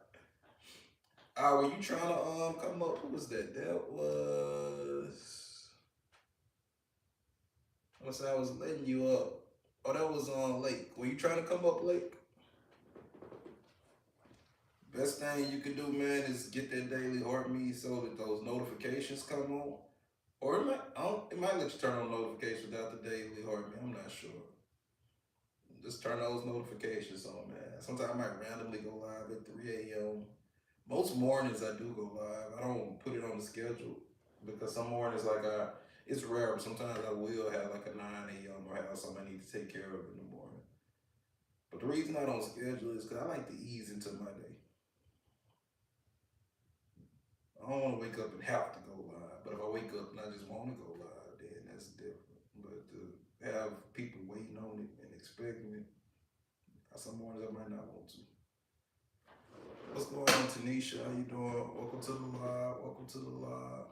Speaker 1: Were you trying to come up? Who was that? That was. I was letting you up. Oh, that was on Lake. Were you trying to come up, Lake? Best thing you can do, man, is get that daily heart me so that those notifications come on. Or it might let you turn on notifications without the daily heart me. I'm not sure. Just turn those notifications on, man. Sometimes I might randomly go live at 3 a.m. Most mornings I do go live. I don't put it on the schedule because some mornings it's rare, but sometimes I will have like a 9 a.m. or have something I need to take care of in the morning. But the reason I don't schedule is because I like to ease into my day. I don't want to wake up and have to go live. But if I wake up and I just want to go live, then that's different. But to have people waiting on it and expecting it, some mornings I might not want to. What's going on, Tanisha? How you doing? Welcome to the live. Welcome to the live.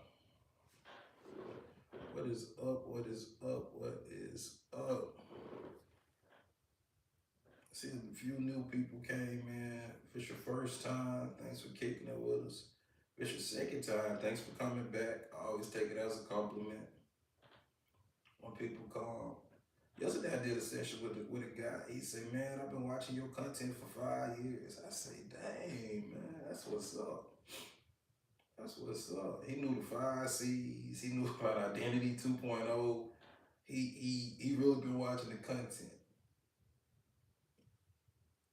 Speaker 1: What is up? What is up? What is up? See a few new people came in. If it's your first time, thanks for kicking it with us. If it's your second time, thanks for coming back. I always take it as a compliment when people come. Yesterday I did a session with a guy. He said, "Man, I've been watching your content for 5 years." I say, "Dang, man, that's what's up. That's what's up." He knew the 5 C's. He knew about Identity 2.0. He really been watching the content.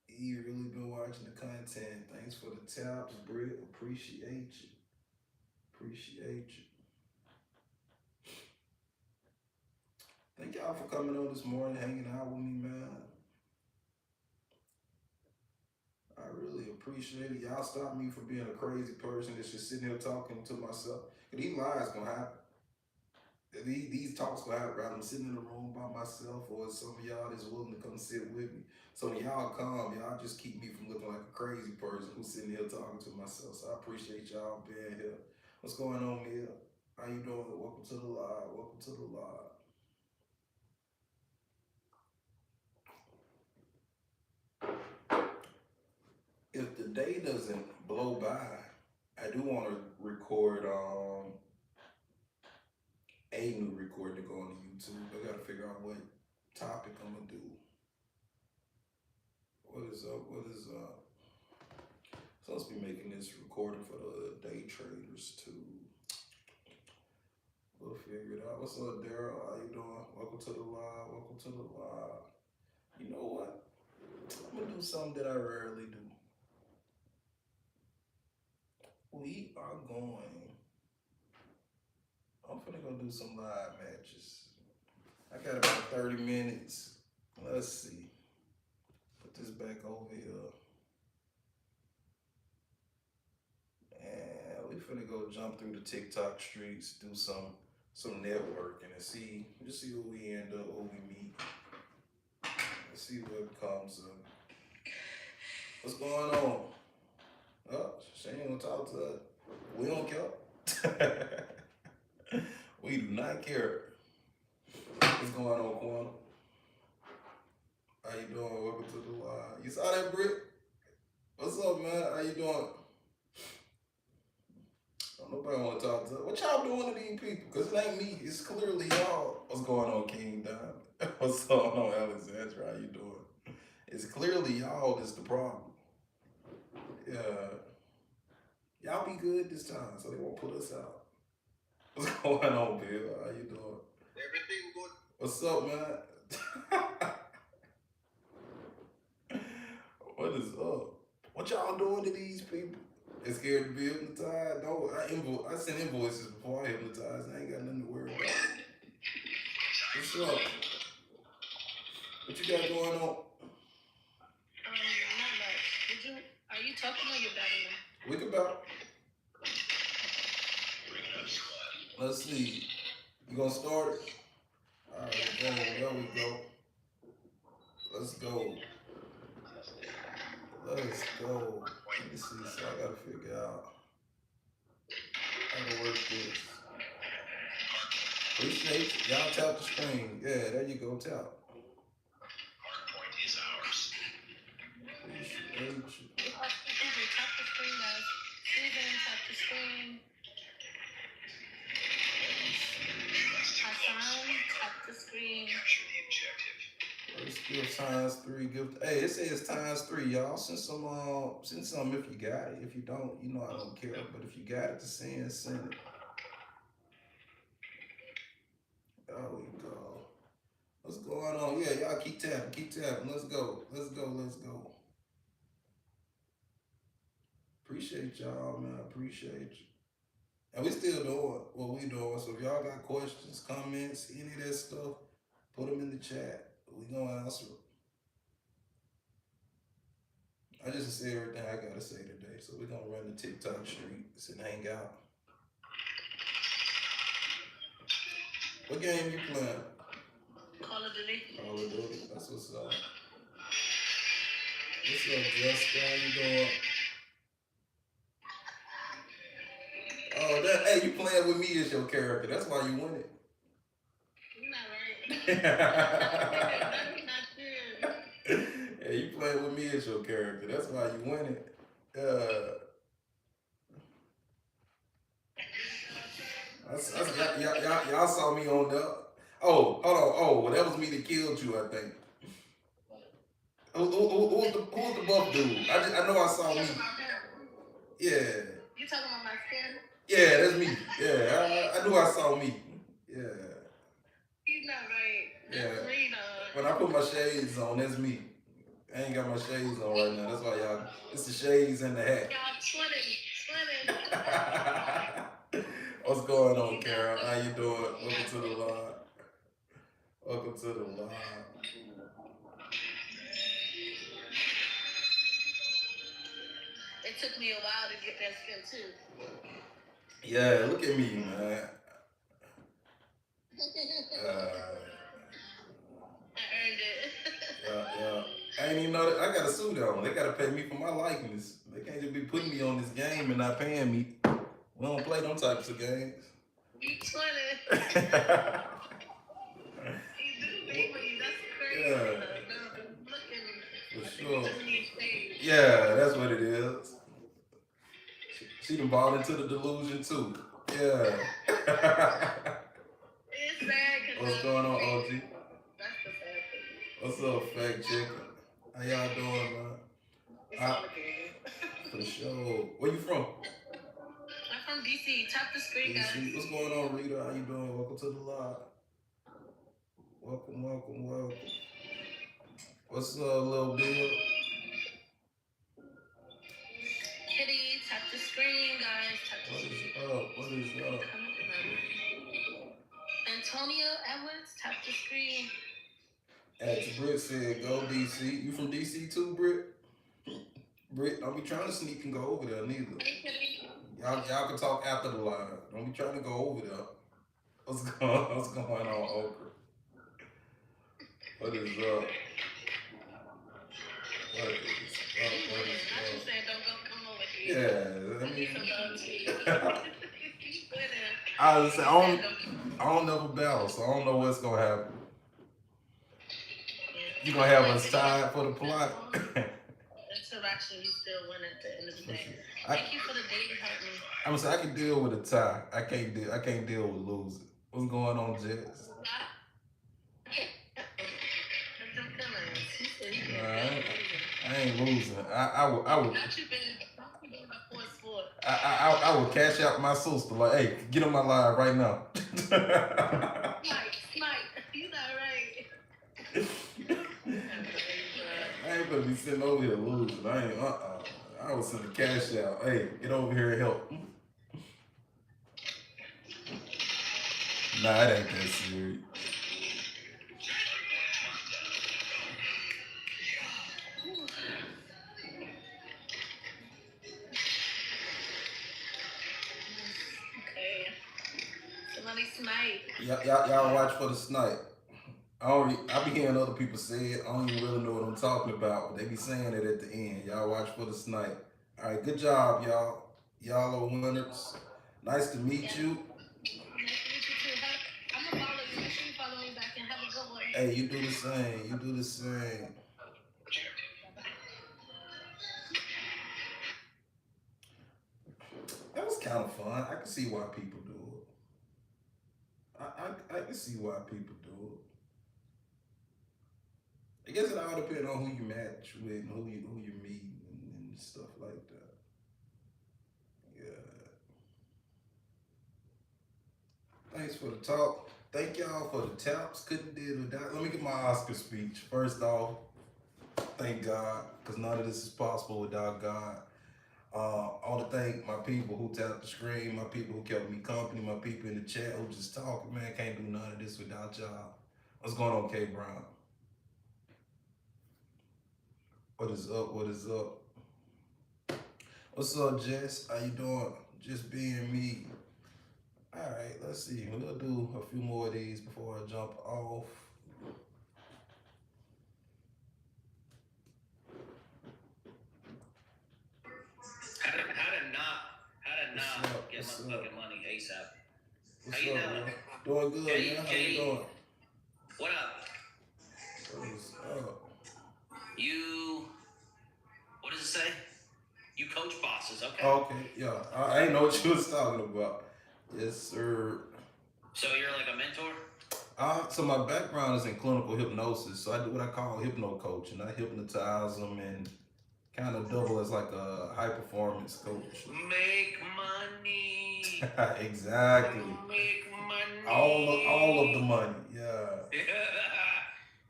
Speaker 1: He really been watching the content. Thanks for the taps, Britt. Appreciate you. Appreciate you. Thank y'all for coming on this morning, hanging out with me, man. I really appreciate it. Y'all stop me from being a crazy person that's just sitting here talking to myself. These lies gonna happen. These talks gonna happen. Rather I'm sitting in the room by myself, or some of y'all that's willing to come sit with me. So when y'all come, y'all just keep me from looking like a crazy person who's sitting here talking to myself. So I appreciate y'all being here. What's going on, Mia? How you doing? Welcome to the live. Welcome to the live. If the day doesn't blow by, I do want to record a new recording to go on YouTube. I gotta figure out what topic I'm gonna do. What is up? What is up? Supposed to be making this recording for the day traders too. We'll figure it out. What's up, Daryl? How you doing? Welcome to the live. Welcome to the live. You know what? I'm gonna do something that I rarely do. We are going. I'm finna go do some live matches. I got about 30 minutes. Let's see. Put this back over here. And we finna go jump through the TikTok streets, do some networking and just see who we end up, who we meet. Let's see what comes up. What's going on? Oh, she ain't gonna talk to us. We don't care. We do not care. What's going on, Quan? How you doing? Welcome to the live. You saw that, Britt? What's up, man? How you doing? Don't nobody want to talk to us. What y'all doing to these people? Because it ain't me. It's clearly y'all. What's going on, King Don? What's going on, Alexandra? How you doing? It's clearly y'all that's the problem. Yeah. Y'all be good this time, so they won't put us out. What's going on, Bill? How you doing? Everything good. What's up, man? What is up? What y'all doing to these people? They scared to be hypnotized? No, I sent invoices before I hypnotized. I ain't got nothing to worry about. What's up? What you got going on?
Speaker 2: Not much. Are you talking or you battling?
Speaker 1: We can battle. Let's see. You gonna start it? Alright, go. There we go. Let's go. Let's go. Let me see. So I gotta figure out how to work this. Appreciate you. Y'all tap the screen. Yeah, there you go. Tap. Hardpoint is ours. Appreciate you.
Speaker 2: Tap the screen, guys. Susan, tap the screen. Hassan, tap the screen. Capture the objective.
Speaker 1: First gift times 3 gift. Hey, it says times 3, y'all. Send some if you got it. If you don't, I don't care. But if you got it to send it. There we go. What's going on? Yeah, y'all keep tapping. Let's go. Appreciate y'all, man. Appreciate you. And we still doing what we doing. So if y'all got questions, comments, any of that stuff, put them in the chat. We gonna answer them. I just said everything I gotta say today. So we're gonna run the TikTok streets and hang out. What game you playing?
Speaker 2: Call of Duty.
Speaker 1: Call of Duty. That's what's up. What's up, Jessica? How you doing? Oh, that. Hey, you playing with me as your character. That's why you win it.
Speaker 2: You're not right.
Speaker 1: Yeah,
Speaker 2: That's not true.
Speaker 1: you playing with me as your character. That's why you win it. Y'all saw me on the. Oh, hold on. Oh, well, that was me that killed you, I think. Who was the buff dude? I know I saw me. Yeah.
Speaker 2: You talking about my skin?
Speaker 1: Yeah, that's me. Yeah, I knew I saw me. Yeah.
Speaker 2: He's not right.
Speaker 1: Yeah.
Speaker 2: That's me, though.
Speaker 1: When I put my shades on, that's me. I ain't got my shades on right now. That's why y'all. It's the shades and the hat.
Speaker 2: Y'all twinning.
Speaker 1: What's going on, Carol? How you doing? Welcome to the live. Welcome to the live.
Speaker 2: It took me a while to get that skin, too.
Speaker 1: Yeah, look at me, man.
Speaker 2: I earned it.
Speaker 1: Yeah. I ain't even know that. I got a suit on. They gotta pay me for my likeness. They can't just be putting me on this game and not paying me. We don't play them types of games.
Speaker 2: You twinning. You do baby. That's crazy.
Speaker 1: Yeah,
Speaker 2: Looking.
Speaker 1: for sure.
Speaker 2: Stage.
Speaker 1: Yeah, that's what it is. She done bought into the delusion too. Yeah.
Speaker 2: It's sad because
Speaker 1: What's going on, OG?
Speaker 2: that's the sad thing.
Speaker 1: What's up, fact checker? How y'all doing, man?
Speaker 2: It's all a game.
Speaker 1: For sure. Where you from?
Speaker 2: I'm from DC. Tap the screen, guys.
Speaker 1: DC. What's going on, Rita? How you doing? Welcome to the live. Welcome. What's up, little Bill?
Speaker 2: Kitty, tap the screen, guys. Tap the screen.
Speaker 1: What is up?
Speaker 2: Antonio Edwards, tap the screen.
Speaker 1: Britt said, go DC. You from DC too, Britt? Britt, don't be trying to sneak and go over there neither. Y'all can talk after the live. Don't be trying to go over there. What's going on, Okra? What is up?
Speaker 2: You said don't go come over here.
Speaker 1: Yeah, I mean,
Speaker 2: Keep winning.
Speaker 1: I was saying, I don't never battle, so I don't know what's gonna happen. You gonna have us tied for the plot?
Speaker 2: Interaction, you still win at the end of the day. Thank you for the daily help me.
Speaker 1: I'm saying I can deal with a tie. I can't deal with losing. What's going on, Jets? I ain't losing. I would. I would cash out my sister. Like, hey, get on my live right now.
Speaker 2: Snipe. You not right.
Speaker 1: I ain't gonna be sitting over here losing. I ain't. I was sending cash out. Hey, get over here and help. Nah, it ain't that serious.
Speaker 2: Okay. Somebody snipe.
Speaker 1: Y'all watch for the snipe. I be hearing other people say it. I don't even really know what I'm talking about, but they be saying it at the end. Y'all watch for the snipe. All right, good job, y'all. Y'all are winners. Nice to meet you.
Speaker 2: I'm gonna follow you. Make sure you follow me back and have a good one.
Speaker 1: Hey, you do the same. You do the same. That was kind of fun. I can see why people do it. I can see why people do it. I guess it all depends on who you match with and who you meet and stuff like that. Yeah. Thanks for the talk. Thank y'all for the taps. Couldn't do it without. Let me get my Oscar speech. First off, thank God, because none of this is possible without God. I want to thank my people who tapped the screen, my people who kept me company, my people in the chat who just talking. Man, can't do none of this without y'all. What's going on, K Brown? What is up? What is up? What's up, Jess? How you doing? Just being me. All right, let's see. We'll do a few more of these before I jump off.
Speaker 3: How to
Speaker 1: What's
Speaker 3: not
Speaker 1: up?
Speaker 3: get
Speaker 1: What's up?
Speaker 3: motherfucking money ASAP. How
Speaker 1: What's
Speaker 3: you
Speaker 1: up,
Speaker 3: doing?
Speaker 1: man? Doing good,
Speaker 3: Jay
Speaker 1: man. How you
Speaker 3: Jay,
Speaker 1: doing?
Speaker 3: what up?
Speaker 1: What is up?
Speaker 3: You what does it say? You coach bosses, okay?
Speaker 1: Oh, okay, yeah. I ain't know what you was talking about. Yes, sir.
Speaker 3: So you're like a mentor?
Speaker 1: So my background is in clinical hypnosis, so I do what I call hypno coaching. I hypnotize them and kind of double as like a high performance coach.
Speaker 3: Make money.
Speaker 1: Exactly.
Speaker 3: Make
Speaker 1: All of the
Speaker 3: money.
Speaker 1: money. Yeah.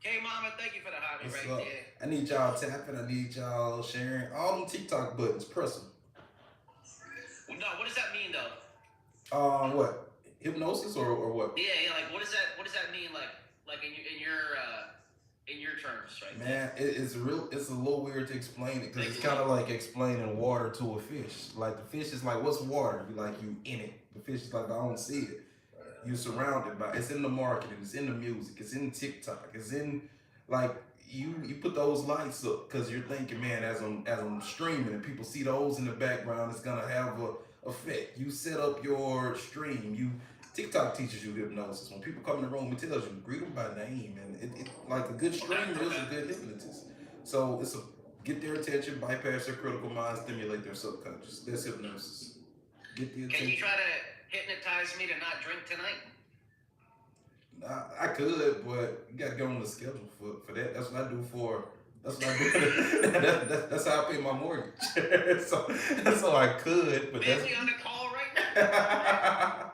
Speaker 3: Okay, mama, thank you for the hobby
Speaker 1: What's
Speaker 3: right
Speaker 1: up?
Speaker 3: there.
Speaker 1: I need y'all tapping. I need y'all sharing. All them TikTok buttons. Press them.
Speaker 3: Well, no, what does that mean though?
Speaker 1: What? Hypnosis or what?
Speaker 3: Yeah, like what does that mean like in your terms right there?
Speaker 1: Man, it's real. It's a little weird to explain it because
Speaker 3: Thank
Speaker 1: it's
Speaker 3: you,
Speaker 1: kind of
Speaker 3: mom.
Speaker 1: like explaining water to a fish. Like the fish is like, what's water? You like you in it. The fish is like, I don't see it. You're surrounded by. It's in the marketing. It's in the music. It's in TikTok. It's in like you put those lights up because you're thinking, man, as I'm streaming and people see those in the background, it's gonna have a effect. You set up your stream. You TikTok teaches you hypnosis. When people come in the room, it tells you greet them by name, and it like a good
Speaker 3: Okay,
Speaker 1: streamer is
Speaker 3: okay.
Speaker 1: a good hypnotist. So it's a get their attention, bypass their critical mind, stimulate their subconscious. That's hypnosis. Get the
Speaker 3: Can you
Speaker 1: attention.
Speaker 3: try to hypnotize me to not drink tonight?
Speaker 1: I could, but you gotta get on the schedule for that. That's what I do for. That's what I do. That's how I pay my mortgage. so I could, but
Speaker 3: Man,
Speaker 1: that's
Speaker 3: we on the call right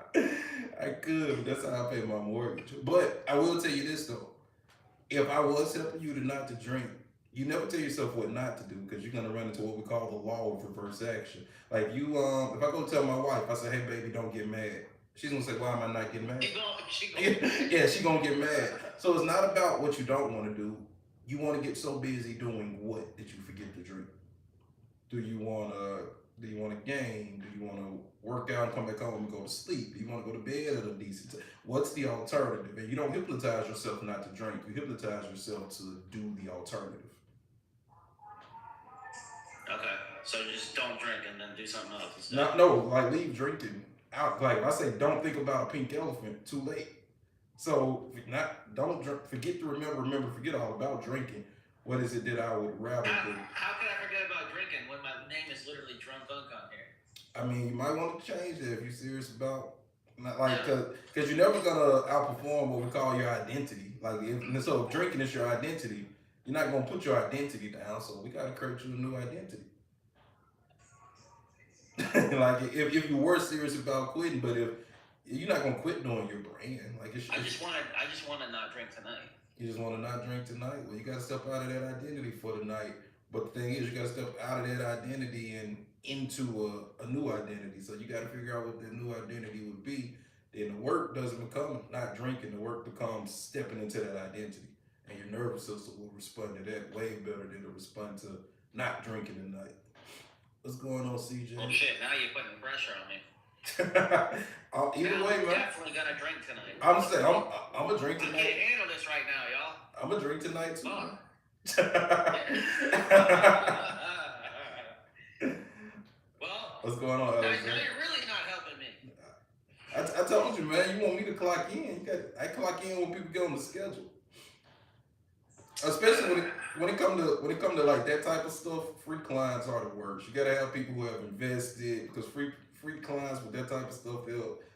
Speaker 1: I could, but that's how I pay my mortgage. But I will tell you this though: if I was helping you to not to drink, you never tell yourself what not to do because you're gonna run into what we call the law of reverse action. Like you, if I go tell my wife, I say, "Hey, baby, don't get mad." She's gonna say, "Why am I not getting mad?"
Speaker 3: now. She going
Speaker 1: Yeah, she gonna get mad. So it's not about what you don't want to do. You want to get so busy doing what that you forget to drink. Do you wanna do you want to game? Do you want to work out and come back home and go to sleep? Do you want to go to bed at a decent time? What's the alternative? And you don't hypnotize yourself not to drink. You hypnotize yourself to do the alternative.
Speaker 3: Okay, so just don't drink and then do something else instead.
Speaker 1: Not no, like leave drinking out. Like if I say, don't think about a pink elephant. Too late. So not don't drink. Forget to remember. Forget all about drinking. What is it that I would rather do?
Speaker 3: How could I forget about drinking when my name is literally Drunk Unk on here?
Speaker 1: I mean, you might want to change that if you're serious about not like
Speaker 3: Yeah.
Speaker 1: because you're never gonna outperform what we call your identity. Like so, if drinking is your identity, you're not gonna put your identity down. So we gotta create you a new identity. Like if you were serious about quitting, but if you're not gonna quit doing your brand, like
Speaker 3: I just wanna not drink tonight.
Speaker 1: you just want to not drink tonight. Well, you got to step out of that identity for the night. But the thing is, you got to step out of that identity and into a new identity. So you got to figure out what that new identity would be. Then the work doesn't become not drinking. The work becomes stepping into that identity, and your nervous system will respond to that way better than to respond to not drinking tonight. What's going on, CJ?
Speaker 3: Oh shit! Now you're putting pressure on me.
Speaker 1: Either
Speaker 3: Now
Speaker 1: way,
Speaker 3: I'm
Speaker 1: man.
Speaker 3: definitely gonna drink tonight.
Speaker 1: I'm saying I'm a drink
Speaker 3: I can't
Speaker 1: tonight.
Speaker 3: handle this right now, y'all.
Speaker 1: I'm a drink tonight too, man.
Speaker 3: Fuck. Well,
Speaker 1: What's going on,
Speaker 3: now
Speaker 1: Alexander?
Speaker 3: you're really not helping me.
Speaker 1: I told you, man. You want me to clock in? I clock in when people get on the schedule. Especially when it come to like that type of stuff, free clients are the worst. You gotta have people who have invested because free clients with that type of stuff,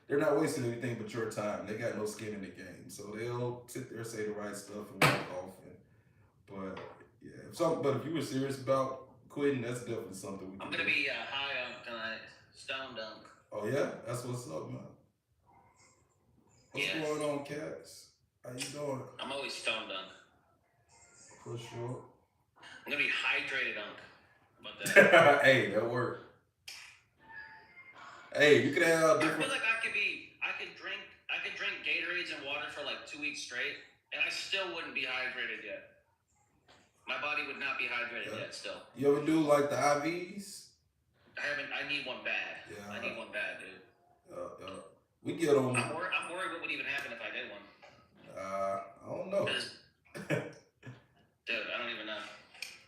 Speaker 1: they're not wasting anything but your time. They got no skin in the game, so they'll sit there say the right stuff and walk off. But yeah, but if you were serious about quitting, that's definitely something we
Speaker 3: I'm
Speaker 1: can
Speaker 3: gonna
Speaker 1: do.
Speaker 3: be high on tonight. Stone dunk.
Speaker 1: Oh yeah, that's what's up, man. What's
Speaker 3: Yeah,
Speaker 1: going on, cats? How you doing?
Speaker 3: I'm always stone dunk.
Speaker 1: For sure.
Speaker 3: I'm gonna be hydrated dunk. How about that?
Speaker 1: Hey, that worked. Hey, you could have
Speaker 3: I feel
Speaker 1: different.
Speaker 3: like I could drink Gatorades and water for like 2 weeks straight, and I still wouldn't be hydrated yet. My body would not be hydrated yet. Still.
Speaker 1: You ever do like the IVs?
Speaker 3: I need one bad.
Speaker 1: Yeah.
Speaker 3: I need one bad, dude.
Speaker 1: We get them.
Speaker 3: I'm worried what would even happen if I did one.
Speaker 1: I don't know.
Speaker 3: Dude, I don't even know.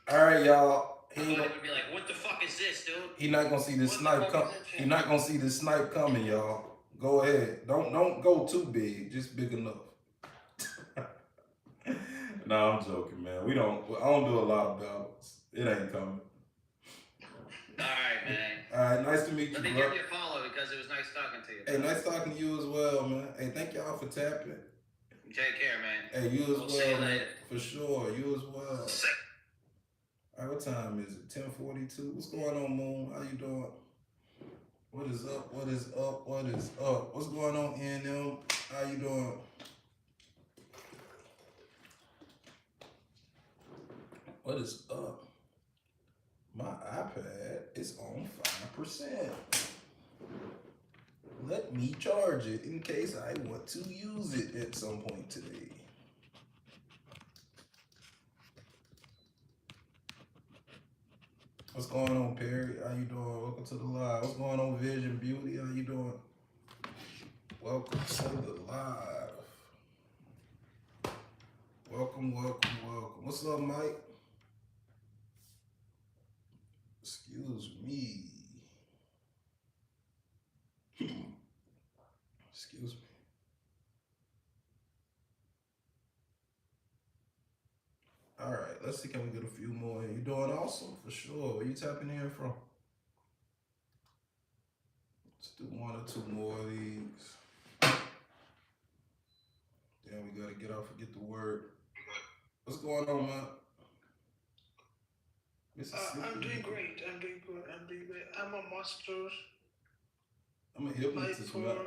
Speaker 1: All right, y'all.
Speaker 3: He would be like, "What the fuck is this, dude?"
Speaker 1: He not gonna see this snipe come. He not gonna see this snipe coming, y'all. Go ahead. Don't go too big. Just big enough. No, I'm joking, man. I don't do a lot of battles. It ain't coming.
Speaker 3: All right, man.
Speaker 1: All right, nice to meet you,
Speaker 3: bro. Let me give you a follow because it was nice talking to you. Bro.
Speaker 1: Hey, nice talking to you as well, man. Hey, thank y'all for tapping.
Speaker 3: Take care, man.
Speaker 1: Hey, you as well,
Speaker 3: see you
Speaker 1: man.
Speaker 3: later.
Speaker 1: For sure, you as well. All right, what time is it? 10:42. What's going on, Moon? How you doing? What is up? What is up? What is up? What's going on, NM? How you doing? What is up? My iPad is on 5%. Let me charge it in case I want to use it at some point today. What's going on, Perry? How you doing? Welcome to the live. What's going on, Vision Beauty? How you doing? Welcome to the live. Welcome, welcome, welcome. What's up, Mike? Excuse me. Excuse me. All right, let's see, can we get a few more? You doing awesome, for sure. Where you tapping in from? Let's do one or two more of these. Then we gotta get off and get the word. What's going on, man?
Speaker 4: I'm doing great. I'm doing good. I'm a master.
Speaker 1: I'm a hypnotist, man.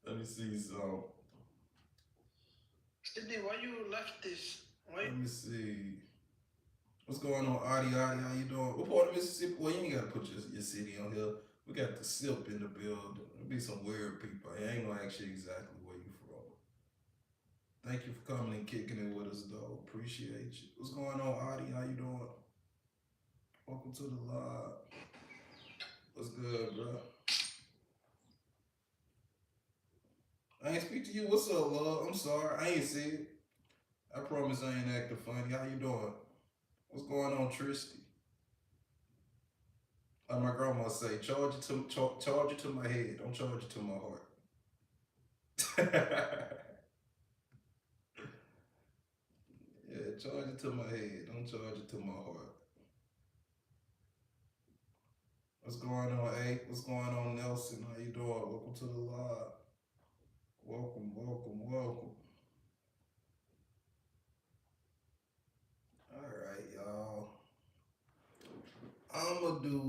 Speaker 1: Let me see some.
Speaker 4: Sydney, why you left this? Why?
Speaker 1: Let me see. What's going on, Adi? How you doing? What part of Mississippi? Well, you ain't gotta put your city on here. We got the SIP in the building. There'll be some weird people. I ain't gonna ask you exactly where you from. Thank you for coming and kicking it with us, though. Appreciate you. What's going on, Adi? How you doing? Welcome to the live. What's good, bro? I ain't speak to you. What's up, love? I'm sorry. I ain't see it. I promise I ain't acting funny. How you doing? What's going on, Tristy? Like my grandma say, charge it to my head. Don't charge it to my heart. Yeah, charge it to my head. Don't charge it to my heart. What's going on, A? What's going on, Nelson? How you doing? Welcome to the live. Welcome, welcome, welcome. All right, y'all. I'm gonna do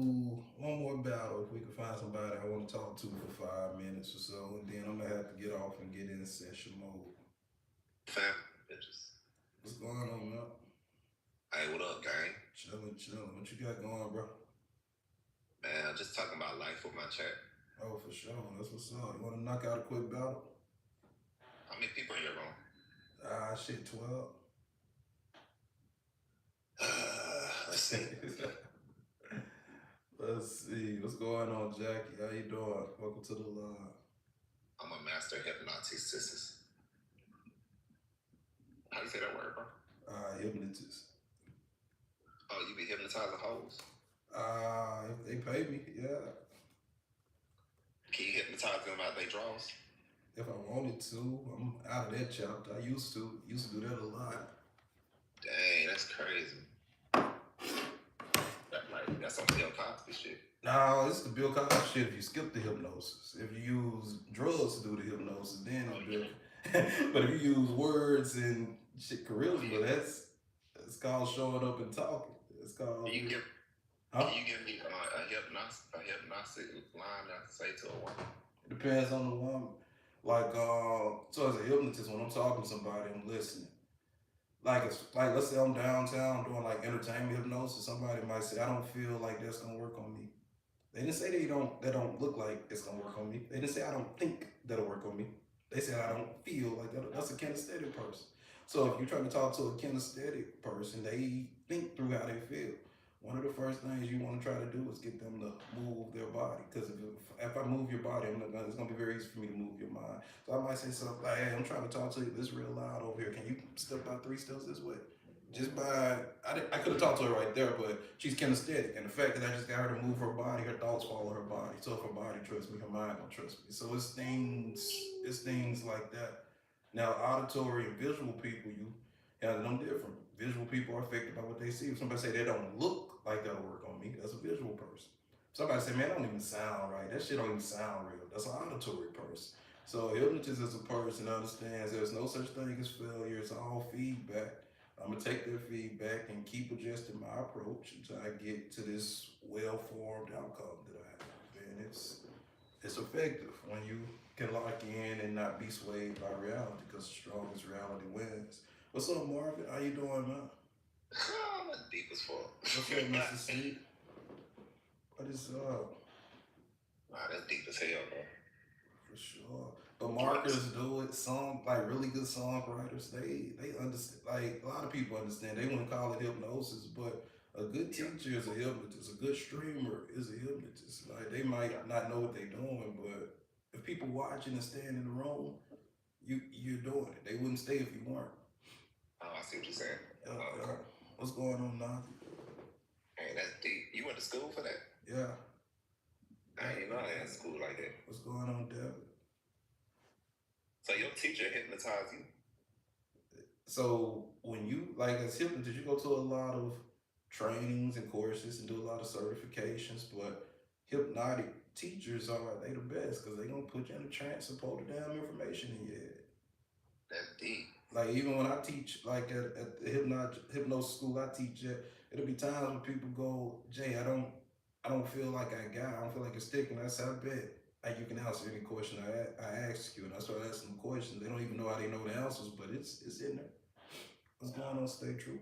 Speaker 1: one more battle if we can find somebody I want to talk to for 5 minutes or so, and then I'm gonna have to get off and get in session mode.
Speaker 5: Fam, bitches.
Speaker 1: What's going on, man?
Speaker 5: Hey, what up, gang?
Speaker 1: Chilling. What you got going, bro?
Speaker 5: Man, I'm just talking about life with my chat.
Speaker 1: Oh, for sure. That's what's up. You want to knock out a quick battle?
Speaker 5: How many people in your room?
Speaker 1: Shit, 12.
Speaker 5: Let's see.
Speaker 1: Let's see. What's going on, Jackie? How you doing? Welcome to the live.
Speaker 5: I'm a master hypnotist. How you say that word, bro?
Speaker 1: Hypnotist.
Speaker 5: Oh, you be hypnotizing hoes?
Speaker 1: If they pay me, yeah.
Speaker 5: Can you hypnotize them out their draws?
Speaker 1: If I wanted to, I'm out of that chapter. I used to do that a lot.
Speaker 5: Dang, that's crazy. That's some Bill Cosby shit.
Speaker 1: No, it's the Bill Cosby shit if you skip the hypnosis. If you use drugs to do the hypnosis, then it's different. But if you use words and shit, charisma, that's called showing up and talking. It's called.
Speaker 5: Can you give me a hypnotic line to say to a woman?
Speaker 1: It depends on the woman. Like, so as a hypnotist, when I'm talking to somebody, I'm listening. Like let's say I'm downtown doing like entertainment hypnosis. Somebody might say, I don't feel like that's gonna work on me. They didn't say they don't look like it's gonna work on me. They didn't say I don't think that'll work on me. They said I don't feel like that. That's a kinesthetic person. So if you're trying to talk to a kinesthetic person, they think through how they feel. one of the first things you want to try to do is get them to move their body. Because if I move your body, it's going to be very easy for me to move your mind. So I might say something like, hey, I'm trying to talk to you. This is real loud over here. Can you step out 3 steps this way? Just by, I could have talked to her right there, but she's kinesthetic. And the fact that I just got her to move her body, her thoughts follow her body. So if her body trusts me, her mind don't trust me. So it's things like that. Now, auditory and visual people, you have them different. Visual people are affected by what they see. If somebody say they don't look like that'll work on me, that's a visual person. Somebody say, man, that don't even sound right. That shit don't even sound real. That's an auditory person. So hypnotist is a person that understands there's no such thing as failure. It's all feedback. I'm gonna take their feedback and keep adjusting my approach until I get to this well-formed outcome that I have. And it's effective when you can lock in and not be swayed by reality, because the strongest reality wins. What's up, Marvin? How you doing, man?
Speaker 5: I'm deep as fuck.
Speaker 1: What's up, Mr. C? What is up?
Speaker 5: Nah, that's deep as hell, bro.
Speaker 1: For sure. But marketers do it. Some like really good songwriters, they understand. Like a lot of people understand. They wouldn't call it hypnosis, but a good teacher is a hypnotist. A good streamer is a hypnotist. Like they might not know what they're doing, but if people watching and staying in the room, you're doing it. They wouldn't stay if you weren't.
Speaker 5: Oh, I see what you're saying.
Speaker 1: Okay. What's going on, Nazi?
Speaker 5: Hey, that's deep. You went to school for that?
Speaker 1: Yeah.
Speaker 5: I didn't know I had school like that.
Speaker 1: What's going on, Devin?
Speaker 5: So your teacher hypnotized you?
Speaker 1: So when you like as hypnotist, you go to a lot of trainings and courses and do a lot of certifications, but hypnotic teachers are they the best because they gonna put you in a trance and pull the damn information in your head.
Speaker 5: That's deep.
Speaker 1: Like even when I teach, like at the hypnosis school I teach at, it'll be times when people go, Jay, I don't feel like I don't feel like it's sticking. I said, I bet you can answer any question I ask you, and I start asking them questions. They don't even know how they know the answers, but it's in there. What's going on? Stay true.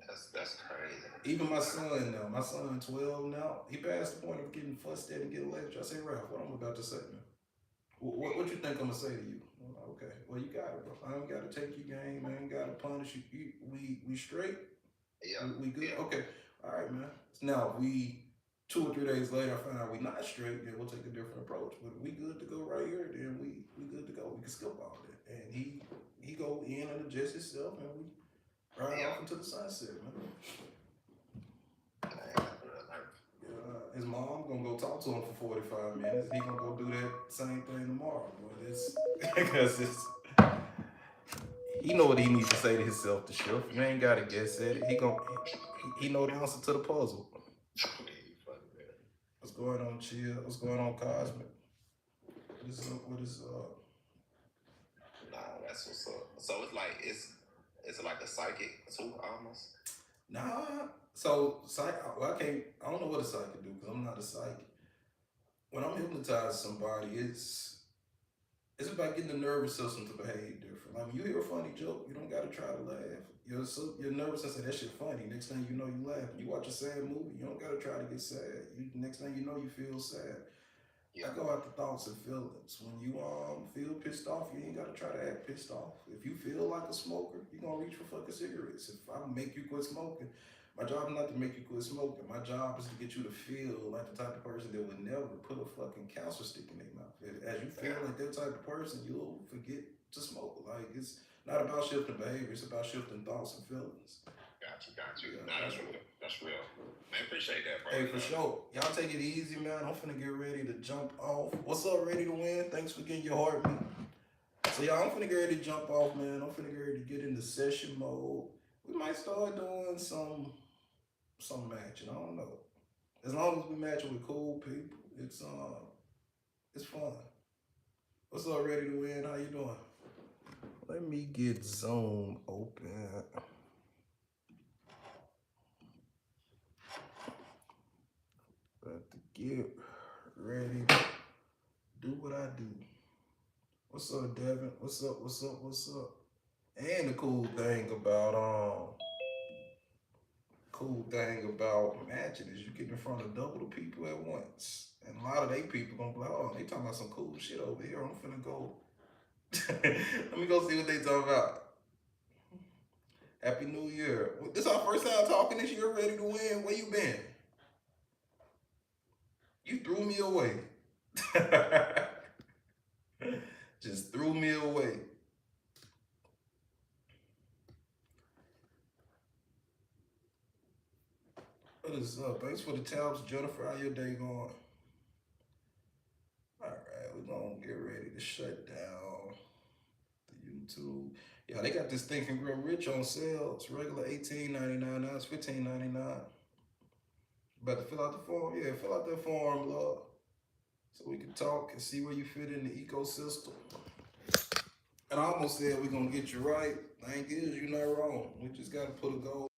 Speaker 5: That's crazy.
Speaker 1: Even my son now, my son 12 now, he passed the point of getting fussed at and getting lectured. I say, Ralph, what I'm about to say, man? What you think I'm gonna say to you? Okay, well you got it, bro. I ain't gotta take your game, man. I ain't gotta punish you. We straight.
Speaker 5: Yeah.
Speaker 1: We good.
Speaker 5: Yeah.
Speaker 1: Okay. All right, man. Now we 2 or 3 days later, I find out we not straight. Then we'll take a different approach. But we good to go right here. Then we good to go. We can skip all that. And he go in and adjust himself, and we ride off into the sunset, man. His mom gonna go talk to him for 45 minutes. He gonna go do that same thing tomorrow. But it's because he know what he needs to say to himself to shift. You ain't gotta guess at it. He know the answer to the puzzle. What's going on, Chill? What's going on, Cosmic? What is
Speaker 5: Nah, that's what's up. So it's like a psychic too, almost.
Speaker 1: Nah. So well, I don't know what a psychic do because I'm not a psychic. When I'm hypnotizing somebody, it's about getting the nervous system to behave different. I mean, you hear a funny joke, you don't gotta try to laugh. Your nervous system, that shit funny. Next thing you know, you laugh. You watch a sad movie, you don't gotta try to get sad. Next thing you know, you feel sad. Yeah. I go after thoughts and feelings. When you feel pissed off, you ain't gotta try to act pissed off. If you feel like a smoker, you gonna reach for fucking cigarettes. If I make you quit smoking, my job is not to make you quit smoking. My job is to get you to feel like the type of person that would never put a fucking cancer stick in their mouth. As you feel like that type of person, you'll forget to smoke. Like it's not about shifting behavior, it's about shifting thoughts and feelings.
Speaker 5: Got you. Yeah, nah, that's real. Man, appreciate that, bro.
Speaker 1: Hey, for sure. Y'all take it easy, man. I'm finna get ready to jump off. What's up, Ready to Win? Thanks for getting your heartbeat. So y'all, I'm finna get ready to jump off, man. I'm finna get ready to get into session mode. We might start doing some matching. I don't know. As long as we matching with cool people, it's fun. What's up, Ready to Win? How you doing? Let me get Zoom open. About to get ready to do what I do. What's up, Devin? What's up? And the cool thing about matching is you get in front of double the people at once. And a lot of they people gonna be like, oh, they talking about some cool shit over here. I'm finna go. Let me go see what they talking about. Happy New Year. This our first time talking this year. Ready to win? Where you been? You threw me away. Just threw me away. What is up? Thanks for the tabs, Jennifer. How your day going? All right, we're gonna get ready to shut down the YouTube. Yeah, they got this Think and Grow Rich on sale. It's regular $18.99. Now it's $15.99. Better fill out the form. Yeah, fill out that form, love, so we can talk and see where you fit in the ecosystem. And I almost said we're gonna get you right. Thing is, you're not wrong. We just gotta put a goal.